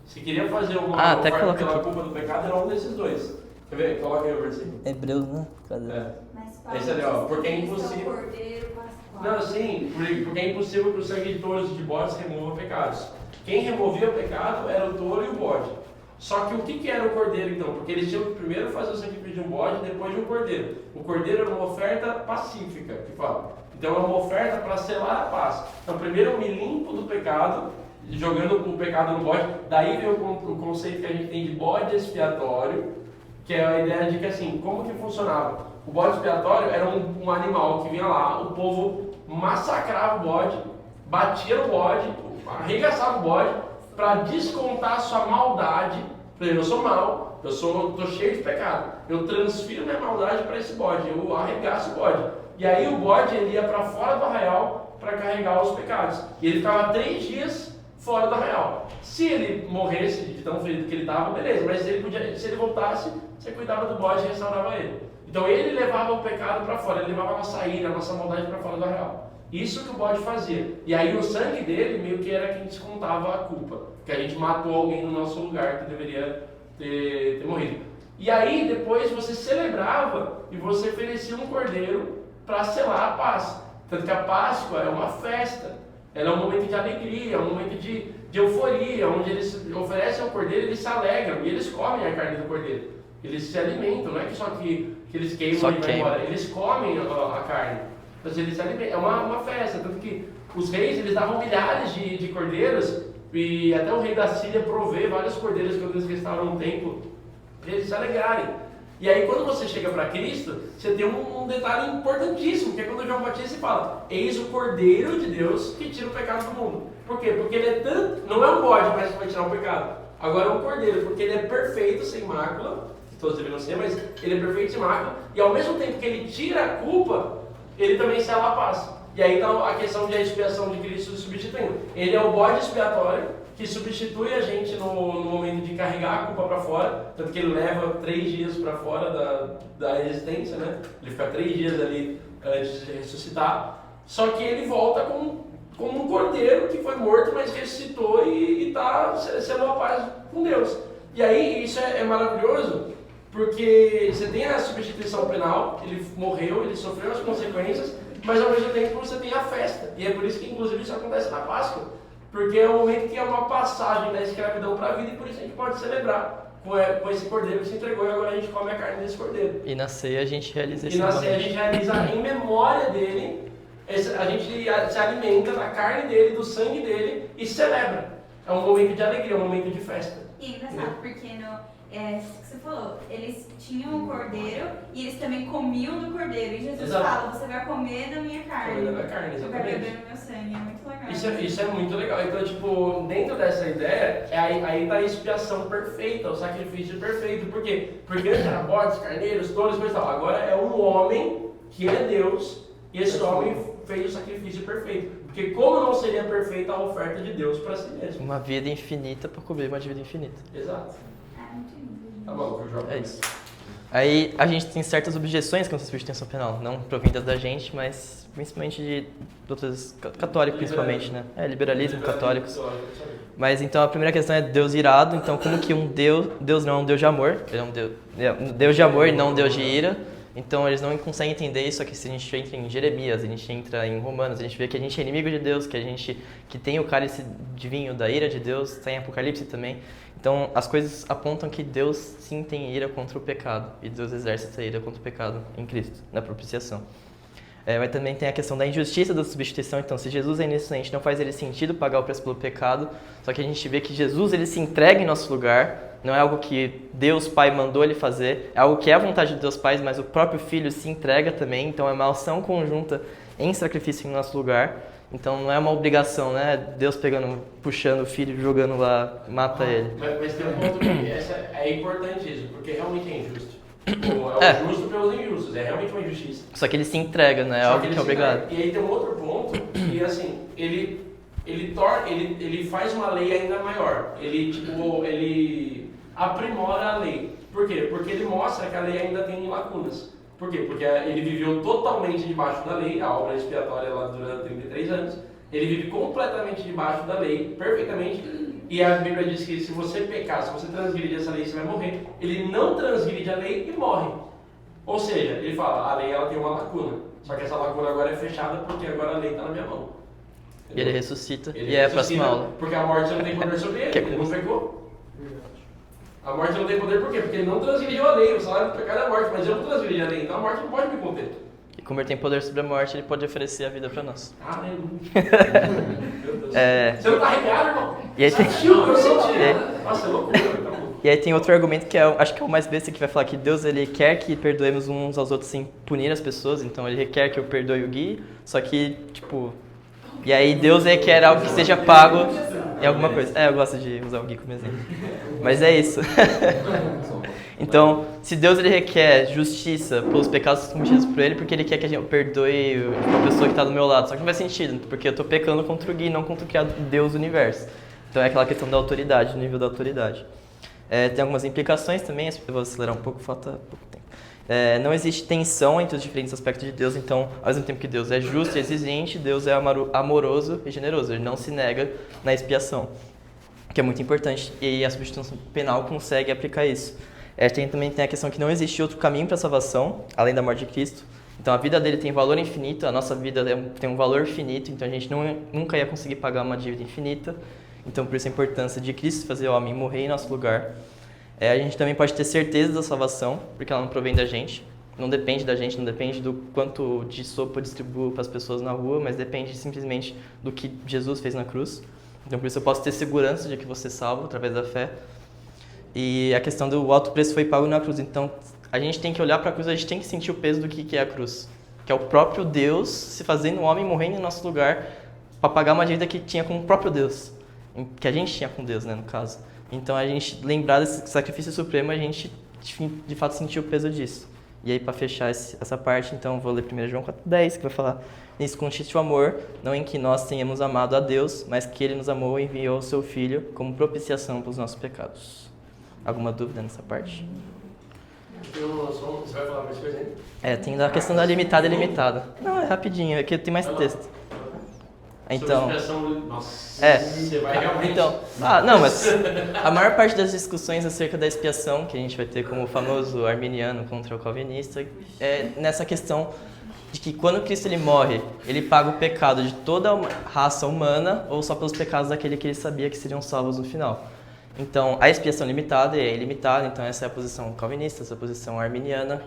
Se queria fazer uma oferta pela culpa do pecado, era um desses dois. Quer ver? Coloca aí o versículo. Hebreus, né? Esse ali, ó. Porque é impossível. Não, sim, porque é impossível que o sangue de touros e de bodes remova pecados. Quem removia o pecado era o touro e o bode. Só que o que era o cordeiro então? Porque eles tinham que primeiro fazer o sacrifício de um bode e depois de um cordeiro. O cordeiro era uma oferta pacífica, que fala. Então é uma oferta para selar a paz. Então primeiro eu me limpo do pecado, jogando o pecado no bode. Daí vem o conceito que a gente tem de bode expiatório, que é a ideia de que assim, como que funcionava? O bode expiatório era um animal que vinha lá, o povo massacrava o bode, batia no bode, arregaçava o bode, para descontar a sua maldade. Por exemplo, eu sou mau, estou cheio de pecado, eu transfiro minha maldade para esse bode, eu arregaço o bode. E aí o bode ele ia para fora do arraial para carregar os pecados. E ele ficava 3 dias fora do arraial. Se ele morresse de tão ferido que ele estava, beleza, mas se ele voltasse, você cuidava do bode e restaurava ele. Então ele levava o pecado para fora, ele levava a nossa ira, a nossa maldade para fora do arraial. Isso que o bode fazia. E aí o sangue dele meio que era quem descontava a culpa. Que a gente matou alguém no nosso lugar que deveria ter morrido. E aí depois você celebrava e você oferecia um cordeiro para selar a paz. Tanto que a Páscoa é uma festa, ela é um momento de alegria, é um momento de euforia, onde eles oferecem o cordeiro, eles se alegram e eles comem a carne do cordeiro. Eles se alimentam, não é que só que eles queimam e vão embora, eles comem a carne. Então eles se alimentam, é uma festa, tanto que os reis eles davam milhares de cordeiros e até o rei da Síria provê vários cordeiros quando eles restauraram o templo, para eles se alegrarem. E aí quando você chega para Cristo, você tem um detalhe importantíssimo, que é quando João Batista fala: eis o Cordeiro de Deus que tira o pecado do mundo. Por quê? Porque ele é tanto, não é um bode mais que vai tirar o pecado, agora é um cordeiro, porque ele é perfeito, sem mácula, todos deveriam ser, mas ele é perfeito, sem mácula, e ao mesmo tempo que ele tira a culpa, ele também sela a paz. E aí então a questão de expiação de Cristo substituindo. Ele é o bode expiatório que substitui a gente no momento de carregar a culpa para fora, tanto que ele leva 3 dias para fora da existência, né? Ele fica 3 dias ali antes de ressuscitar. Só que ele volta como um cordeiro que foi morto, mas ressuscitou e selou a paz com Deus. E aí isso é maravilhoso, porque você tem a substituição penal, ele morreu, ele sofreu as consequências, mas ao mesmo tempo você tem a festa. E é por isso que inclusive isso acontece na Páscoa. Porque é um momento que é uma passagem da escravidão para a vida e por isso a gente pode celebrar com esse cordeiro que se entregou e agora a gente come a carne desse cordeiro. E na ceia a gente realiza isso. E na ceia a gente realiza em memória dele, a gente se alimenta da carne dele, do sangue dele e celebra. É um momento de alegria, um momento de festa. E engraçado, porque isso que você falou, eles tinham um cordeiro e eles também comiam do cordeiro. E Jesus fala: você vai comer da minha carne. Comer da minha carne, você exatamente. vai beber do meu sangue. É muito legal. Isso é muito legal. Então, tipo, dentro dessa ideia, aí tá a expiação perfeita, o sacrifício perfeito. Por quê? Porque antes era bodes, carneiros, touros, coisa e tal. Agora é um homem que é Deus e esse homem fez o sacrifício perfeito. Porque como não seria perfeita a oferta de Deus para si mesmo? Uma vida infinita para cobrir uma dívida infinita. Exato. Tá bom, eu jogo. É isso. Aí a gente tem certas objeções com essa substituição penal, não provindas da gente, mas principalmente de outros católicos, principalmente, né? Liberalismo, católicos. Mas então a primeira questão é Deus irado. Então como que Deus não é um Deus de amor, ele é um Deus de amor e não um Deus de ira. Então eles não conseguem entender isso. Aqui se a gente entra em Jeremias, a gente entra em Romanos, a gente vê que a gente é inimigo de Deus, que tem o cálice de vinho da ira de Deus, está em Apocalipse também. Então as coisas apontam que Deus sim tem ira contra o pecado, e Deus exerce essa ira contra o pecado em Cristo, na propiciação. Mas também tem a questão da injustiça da substituição. Então se Jesus é inocente, não faz ele sentido pagar o preço pelo pecado, só que a gente vê que Jesus ele se entrega em nosso lugar. Não é algo que Deus Pai mandou ele fazer, é algo que é a vontade de Deus Pai, mas o próprio Filho se entrega também. Então é uma ação conjunta em sacrifício em nosso lugar. Então não é uma obrigação, né? Deus puxando o Filho, jogando lá, mata ele. Mas tem um ponto que é importante isso, porque realmente é injusto. É o justo pelos injustos, é realmente uma injustiça. Só que ele se entrega, né? É algo que é obrigado. E aí tem um outro ponto que, assim, ele faz uma lei ainda maior. Ele aprimora a lei. Por quê? Porque ele mostra que a lei ainda tem lacunas. Por quê? Porque ele viveu totalmente debaixo da lei, a obra expiatória lá dura 33 anos. Ele vive completamente debaixo da lei, perfeitamente. E a Bíblia diz que se você pecar, se você transgredir essa lei, você vai morrer. Ele não transgride a lei e morre. Ou seja, ele fala, a lei ela tem uma lacuna. Só que essa lacuna agora é fechada porque agora a lei está na minha mão. Entendeu? E ele ressuscita. E é a próxima aula. Porque a morte não tem poder sobre ele, ele não pecou. A morte não tem poder por quê? Porque ele não transgrediu a lei, o salário do pecado é a morte, mas eu não transgredi a lei, então a morte não pode me conter. E como ele tem poder sobre a morte, ele pode oferecer a vida para nós. Aleluia. Meu Deus. Você não tá arrepiado, irmão? E aí tem... Eu senti. Nossa, é loucura. E aí tem outro argumento que acho que é o mais besta, que vai falar que Deus ele quer que perdoemos uns aos outros sem punir as pessoas, então ele requer que eu perdoe o Gui, só que, tipo... E aí Deus quer algo que seja pago em alguma coisa. Eu gosto de usar o Gui como exemplo. Mas é isso. Então, se Deus ele requer justiça pelos pecados cometidos por ele, porque ele quer que eu perdoe uma pessoa que está do meu lado. Só que não faz sentido, porque eu estou pecando contra o Gui, não contra o criado Deus do universo. Então é aquela questão da autoridade, do nível da autoridade. Tem algumas implicações também, eu vou acelerar um pouco, falta pouco tempo. Não existe tensão entre os diferentes aspectos de Deus, então, ao mesmo tempo que Deus é justo e exigente, Deus é amoroso e generoso, ele não se nega na expiação. Que que é muito importante, e a substituição penal consegue aplicar isso. Também tem a questão que não existe outro caminho para a salvação, além da morte de Cristo. Então a vida dele tem valor infinito, a nossa vida tem um valor finito, então a gente nunca ia conseguir pagar uma dívida infinita. Então por isso a importância de Cristo fazer o homem morrer em nosso lugar. A gente também pode ter certeza da salvação, porque ela não provém da gente, não depende da gente, não depende do quanto de sopa eu distribuo para as pessoas na rua, mas depende simplesmente do que Jesus fez na cruz. Então por isso eu posso ter segurança de que vou ser salvo através da fé. E a questão do alto preço foi pago na cruz, então a gente tem que olhar para a cruz, a gente tem que sentir o peso do que é a cruz, que é o próprio Deus se fazendo um homem morrendo em nosso lugar para pagar uma dívida que tinha com o próprio Deus, que a gente tinha com Deus, né, no caso. Então a gente lembrar desse sacrifício supremo, a gente de fato sentir o peso disso. E aí para fechar essa parte, então vou ler 1 João 4,10, que vai falar: nisso consiste o amor, não em que nós tenhamos amado a Deus, mas que Ele nos amou e enviou o Seu Filho como propiciação para os nossos pecados. Alguma dúvida nessa parte? Você vai falar mais coisa aí? Tem a questão da limitada e ilimitada. Não, é rapidinho, é que tem mais texto. Então, nossa, você vai realmente... Mas a maior parte das discussões acerca da expiação, que a gente vai ter como o famoso arminiano contra o calvinista, é nessa questão de que quando Cristo ele morre, ele paga o pecado de toda a raça humana ou só pelos pecados daquele que ele sabia que seriam salvos no final. Então, a expiação limitada é ilimitada, então essa é a posição calvinista, essa é a posição arminiana.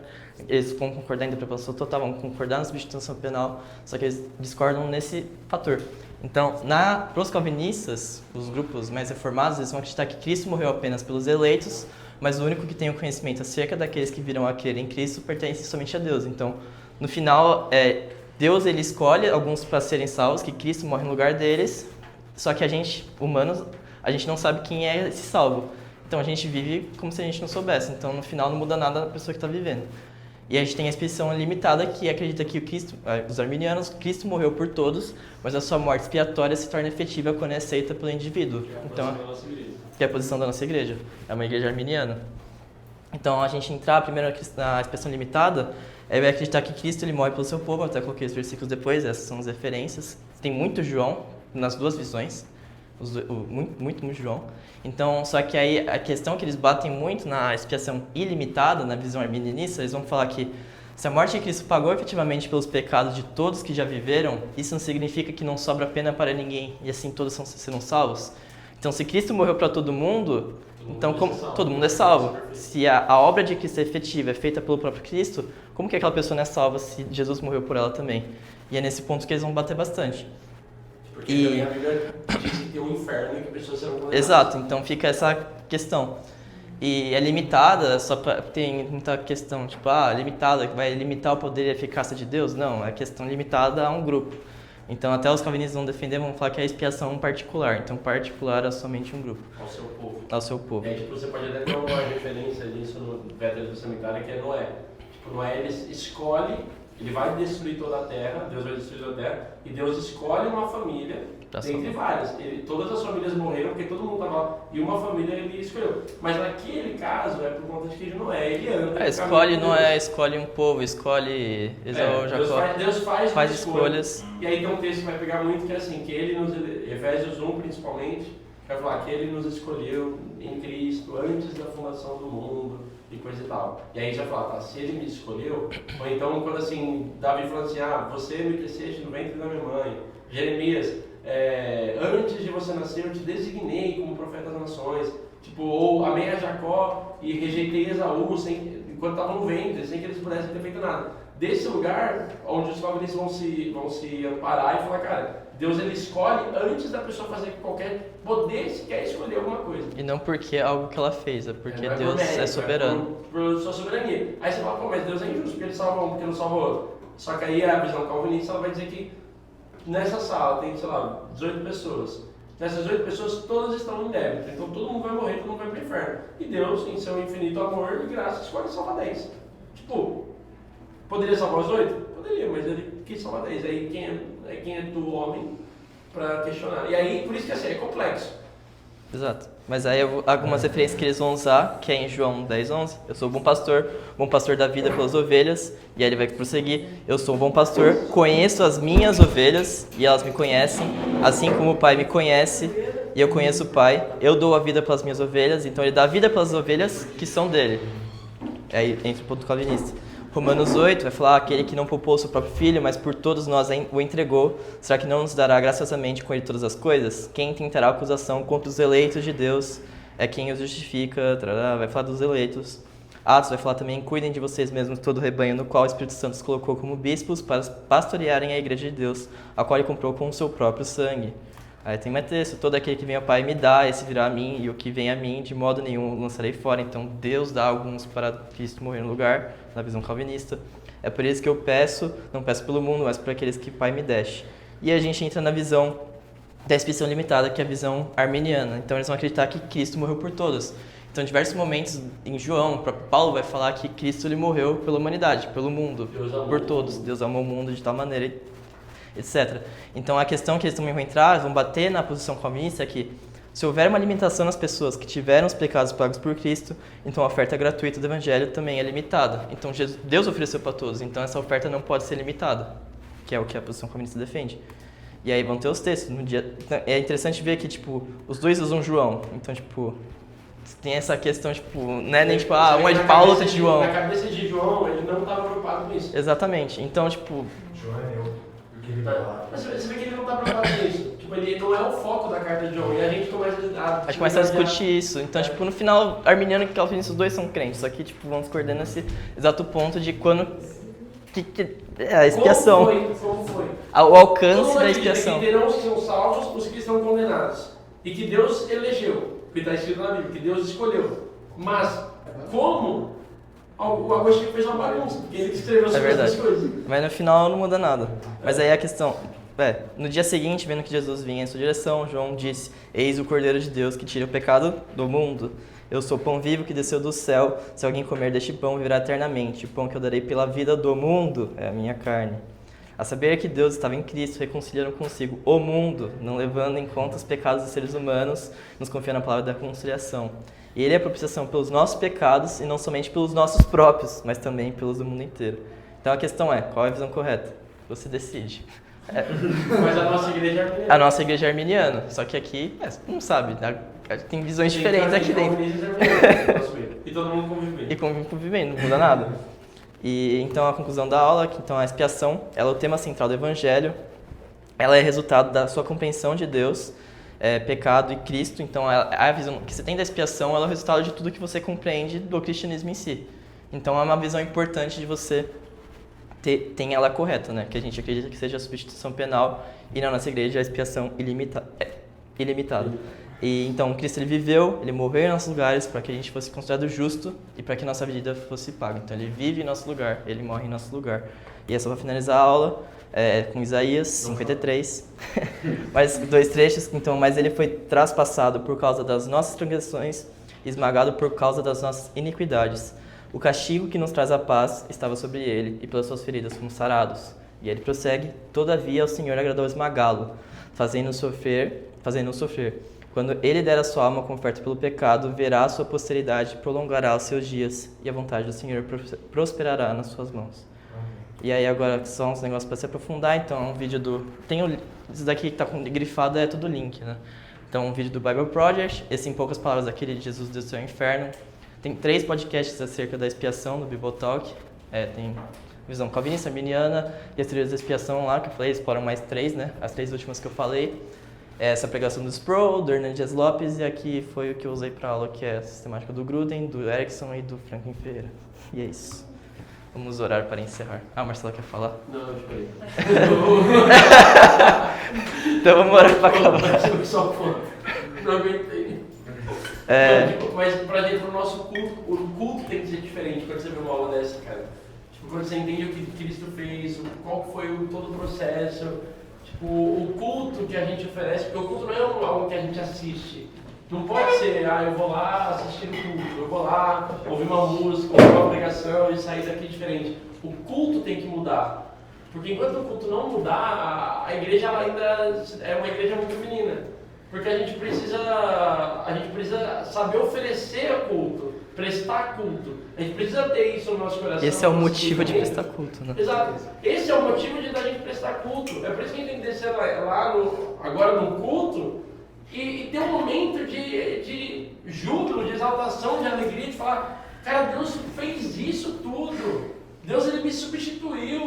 Eles vão concordar em depravação total, vão concordar na substituição penal, só que eles discordam nesse fator. Então, para os calvinistas, os grupos mais reformados, eles vão acreditar que Cristo morreu apenas pelos eleitos, mas o único que tem o conhecimento acerca daqueles que virão a crer em Cristo pertence somente a Deus. Então, no final, Deus ele escolhe alguns para serem salvos, que Cristo morre no lugar deles, só que a gente, humanos, a gente não sabe quem é esse salvo. Então a gente vive como se a gente não soubesse. Então no final não muda nada na pessoa que está vivendo. E a gente tem a expiação limitada, que acredita que os arminianos, Cristo morreu por todos, mas a sua morte expiatória se torna efetiva quando é aceita pelo indivíduo. Então, que é a posição da nossa igreja. É uma igreja arminiana. Então a gente entrar primeiro na expiação limitada, vai acreditar que Cristo ele morre pelo seu povo. Até coloquei os versículos depois, essas são as referências. Tem muito João nas duas visões. Muito João. Então, só que aí a questão que eles batem muito na expiação ilimitada, na visão arminianista, eles vão falar que se a morte de Cristo pagou efetivamente pelos pecados de todos que já viveram, isso não significa que não sobra pena para ninguém e assim todos serão salvos. Então, se Cristo morreu para todo mundo, então todo mundo é salvo. Se a obra de Cristo é efetiva, é feita pelo próprio Cristo, como que aquela pessoa não é salva se Jesus morreu por ela também? E é nesse ponto que eles vão bater bastante. Porque a Bíblia diz que tem um inferno e que pessoas serão condenadas. Exato, então fica essa questão. E é limitada, tem muita questão, tipo, limitada, que vai limitar o poder e a eficácia de Deus? Não, é questão limitada a um grupo. Então até os calvinistas vão defender, vão falar que é a expiação particular. Então particular é somente um grupo. Ao seu povo. Ao seu povo. Tipo, você pode até ter uma referência disso no Velho Testamento, que é Noé. Tipo, Noé ele escolhe... Ele vai destruir toda a terra, Deus vai destruir toda a terra, e Deus escolhe uma família, dentre várias. Todas as famílias morreram porque todo mundo estava lá, e uma família ele escolheu. Mas naquele caso é por conta de que Noé, ele anda. Escolhe Noé, escolhe um povo, escolhe Esaú, Jacó. Deus faz escolhas. E aí tem um texto que vai pegar muito que é assim, que ele nos, Efésios 1 principalmente, vai falar que ele nos escolheu em Cristo antes da fundação do mundo. E coisa e tal. E aí a gente vai falar, se ele me escolheu, ou então quando assim, Davi falando assim, você me teceste no ventre da minha mãe. Jeremias, antes de você nascer eu te designei como profeta das nações. Tipo, ou amei a Jacó e rejeitei Esaú enquanto estavam no ventre, sem que eles pudessem ter feito nada. Desse lugar, onde os calvinistas vão se amparar e falar, cara, Deus ele escolhe antes da pessoa fazer qualquer poder se quer escolher alguma coisa. E não porque é algo que ela fez, é porque Deus é soberano. Por sua soberania. Aí você fala, mas Deus é injusto, porque ele salva um, porque não salva outro. Só que aí a visão calvinista ela vai dizer que nessa sala tem, 18 pessoas. Nessas 18 pessoas, todas estão em débito. Então todo mundo vai morrer, todo mundo vai para o inferno. E Deus, em seu infinito amor e graça, escolhe salvar 10. Tipo, poderia salvar os 8? Poderia, mas ele quis salvar 10. Aí quem é do homem para questionar? E aí, por isso que assim, é complexo. Exato. Mas aí algumas referências que eles vão usar, que é em João 10:11. Eu sou o bom pastor da vida pelas ovelhas. E aí ele vai prosseguir. Eu sou um bom pastor, conheço as minhas ovelhas e elas me conhecem, assim como o Pai me conhece e eu conheço o Pai. Eu dou a vida pelas minhas ovelhas, então ele dá a vida pelas ovelhas que são dele. Aí entra o ponto calvinista. Romanos 8 vai falar, aquele que não poupou seu próprio filho, mas por todos nós o entregou, será que não nos dará graciosamente com ele todas as coisas? Quem tentará acusação contra os eleitos de Deus é quem os justifica, vai falar dos eleitos. Atos vai falar também, cuidem de vocês mesmos todo o rebanho no qual o Espírito Santo os colocou como bispos para pastorearem a igreja de Deus, a qual ele comprou com o seu próprio sangue. Aí tem mais texto, todo aquele que vem ao Pai me dá, esse virá a mim, e o que vem a mim, de modo nenhum lançarei fora. Então Deus dá alguns para Cristo morrer no lugar, na visão calvinista. É por isso que eu peço, não peço pelo mundo, mas por aqueles que o Pai me deixe. E a gente entra na visão da expiação limitada, que é a visão arminiana. Então eles vão acreditar que Cristo morreu por todos. Então em diversos momentos, em João, o próprio Paulo vai falar que Cristo ele morreu pela humanidade, pelo mundo, por todos. Deus amou o mundo de tal maneira, etc. Então a questão que eles também vão entrar, vão bater na posição calvinista é que se houver uma limitação nas pessoas que tiveram os pecados pagos por Cristo, então a oferta gratuita do Evangelho também é limitada. Então Deus ofereceu para todos, então essa oferta não pode ser limitada, que é o que a posição calvinista defende. E aí vão ter os textos. É interessante ver que tipo, os dois usam João, então tipo, tem essa questão, tipo, não é nem tipo, um é de Paulo, outro é de João. Na cabeça de João, ele não estava preocupado com isso. Exatamente, então tipo... João é meu. Mas você vê que ele não está preocupado com isso. Tipo, ele não é o foco da carta de João. E a gente começa a discutir isso. Então, tipo, no final, arminiano e calvinista, os dois são crentes. Só que, tipo, vão discordando nesse exato ponto de quando... a expiação. Como foi? O alcance da expiação. Que terão os que são salvos, os que estão condenados. E que Deus elegeu. Que está escrito na Bíblia, que Deus escolheu. Mas, como? O Agostinho fez uma bagunça, porque ele escreveu sobre essas coisas. Mas no final não muda nada. Mas aí a questão... no dia seguinte, vendo que Jesus vinha em sua direção, João disse, eis o Cordeiro de Deus que tira o pecado do mundo. Eu sou o pão vivo que desceu do céu. Se alguém comer deste pão, viverá eternamente. O pão que eu darei pela vida do mundo é a minha carne. A saber que Deus estava em Cristo, reconciliando consigo o mundo, não levando em conta os pecados dos seres humanos, nos confiando na palavra da reconciliação. E ele é a propiciação pelos nossos pecados, e não somente pelos nossos próprios, mas também pelos do mundo inteiro. Então a questão é, qual é a visão correta? Você decide. Mas a nossa igreja é arminiana. A nossa igreja é arminiana, só que aqui, não sabe, tem visões diferentes aqui dentro. E todo mundo convive bem. E convive bem, não muda nada. E então a conclusão da aula, que então a expiação, ela é o tema central do Evangelho, ela é resultado da sua compreensão de Deus, pecado e Cristo. Então a visão que você tem da expiação, ela é o resultado de tudo que você compreende do cristianismo em si. Então é uma visão importante de você ter ela correta, né? Que a gente acredita que seja a substituição penal e na nossa igreja a expiação ilimitada. E então Cristo ele viveu, ele morreu em nossos lugares para que a gente fosse considerado justo e para que nossa vida fosse paga. Então ele vive em nosso lugar, ele morre em nosso lugar. E é só para finalizar a aula com Isaías 53, mais 2 trechos. Então, mas ele foi traspassado por causa das nossas transgressões, esmagado por causa das nossas iniquidades. O castigo que nos traz a paz estava sobre ele, e pelas suas feridas fomos sarados. E ele prossegue, todavia ao Senhor agradou esmagá-lo, fazendo-o sofrer. Quando ele der a sua alma como oferta pelo pecado, verá a sua posteridade, prolongará os seus dias, e a vontade do Senhor prosperará nas suas mãos. E aí agora só uns negócios para se aprofundar, então é um vídeo do... Isso daqui que está grifado é tudo link, né? Então um vídeo do Bible Project, esse em poucas palavras aquele de Jesus desceu ao inferno. Tem 3 podcasts acerca da expiação do Bible Talk, tem visão calvinista, arminiana e as teorias da expiação lá, que eu falei, exploram mais 3, né? As 3 últimas que eu falei. Essa pregação do Sproul, do Hernandes Lopes, e aqui foi o que eu usei para aula, que é a sistemática do Gruden, do Erickson e do Franklin Ferreira. E é isso. Vamos orar para encerrar. A Marcela quer falar? Não, esperei. Então vamos orar para acabar. Não aguentei. Mas pra gente, pro nosso culto, o culto tem que ser diferente quando você vê uma aula dessa, cara. Tipo, quando você entende o que Cristo fez, qual foi todo o processo. Tipo, o culto que a gente oferece, porque o culto não é algo que a gente assiste. Não pode ser, eu vou lá assistir o culto, eu vou lá ouvir uma música, ouvir uma pregação e sair daqui diferente. O culto tem que mudar. Porque enquanto o culto não mudar, a igreja ela ainda é uma igreja muito menina. Porque a gente precisa saber oferecer culto, prestar culto. A gente precisa ter isso no nosso coração. Esse é o motivo de prestar culto, né? Exato. Esse é o motivo de a gente prestar culto. É por isso que a gente tem que descer agora no culto e ter um momento de júbilo, de exaltação, de alegria, de falar, cara, Deus fez isso tudo. Deus, ele me substituiu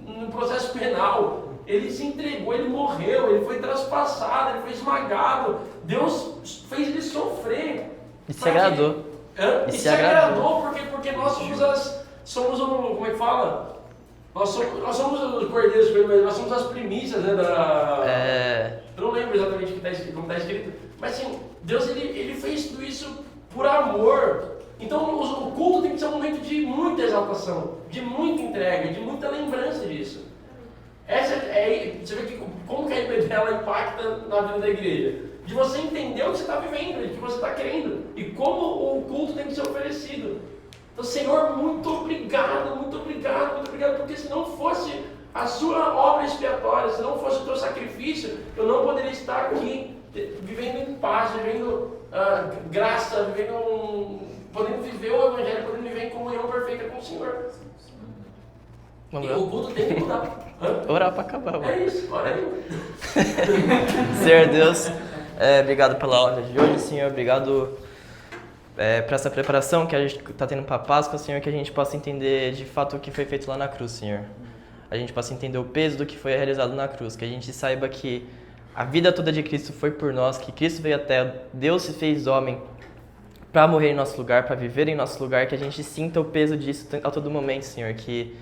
no processo penal. Ele se entregou, ele morreu, ele foi traspassado, ele foi esmagado. Deus fez ele sofrer. E se agradou. E se agradou porque nós somos como é que fala? Nós somos os cordeiros, mas nós somos as primícias, né, Eu não lembro exatamente como está escrito, mas assim, Deus ele fez tudo isso por amor. Então o culto tem que ser um momento de muita exaltação, de muita entrega, de muita lembrança disso. Você vê como que a IBD ela impacta na vida da igreja. De você entender o que você está vivendo, o que você está querendo e como o culto tem que ser oferecido. Então, Senhor, muito obrigado, muito obrigado, muito obrigado, porque se não fosse a sua obra expiatória, se não fosse o teu sacrifício, eu não poderia estar aqui vivendo em paz, vivendo graça, podendo viver o Evangelho, podendo viver em comunhão perfeita com o Senhor. E o culto tem que mudar. Orar para acabar. Mano. É isso, ora aí. Senhor Deus, obrigado pela aula de hoje, Senhor. Obrigado para essa preparação que a gente está tendo para a Páscoa, Senhor, que a gente possa entender de fato o que foi feito lá na cruz, Senhor. A gente possa entender o peso do que foi realizado na cruz, que a gente saiba que a vida toda de Cristo foi por nós, que Cristo veio à Terra, Deus se fez homem para morrer em nosso lugar, para viver em nosso lugar, que a gente sinta o peso disso a todo momento, Senhor, que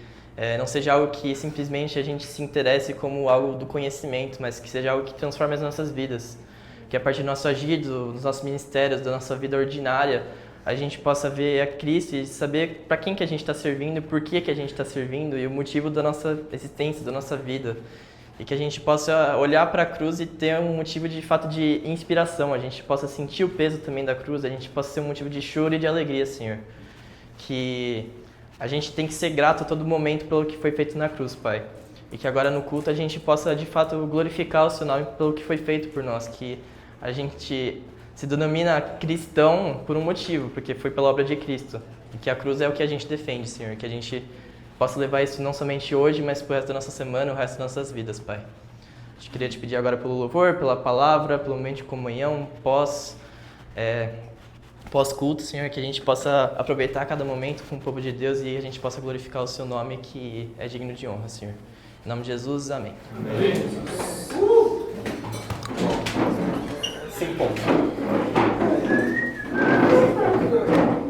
não seja algo que simplesmente a gente se interesse como algo do conhecimento, mas que seja algo que transforme as nossas vidas. Que a partir do nosso agir, dos nossos ministérios, da nossa vida ordinária, a gente possa ver a Cristo e saber para quem que a gente está servindo, por que a gente está servindo e o motivo da nossa existência, da nossa vida. E que a gente possa olhar para a cruz e ter um motivo de fato de inspiração, a gente possa sentir o peso também da cruz, a gente possa ser um motivo de choro e de alegria, Senhor. Que a gente tem que ser grato a todo momento pelo que foi feito na cruz, Pai. E que agora no culto a gente possa, de fato, glorificar o Seu nome pelo que foi feito por nós. Que a gente se denomina cristão por um motivo, porque foi pela obra de Cristo. E que a cruz é o que a gente defende, Senhor. Que a gente possa levar isso não somente hoje, mas pro resto da nossa semana, o resto das nossas vidas, Pai. A gente queria te pedir agora pelo louvor, pela palavra, pelo momento de comunhão, pós-culto, Senhor, que a gente possa aproveitar cada momento com o povo de Deus e a gente possa glorificar o Seu nome, que é digno de honra, Senhor. Em nome de Jesus, amém. Amém. 5 pontos.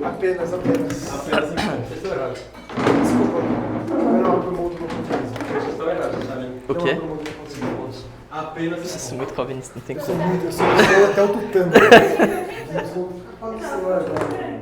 Apenas 5 pontos. Vocês estão errados. Desculpa. Não, pro mundo não consigo. Vocês estão errados, sabe? O quê? Apenas 5 Isso é pontos. muito calvinista, não tem Eu como. sou até o tutano. Eu sou... Fala o celular agora.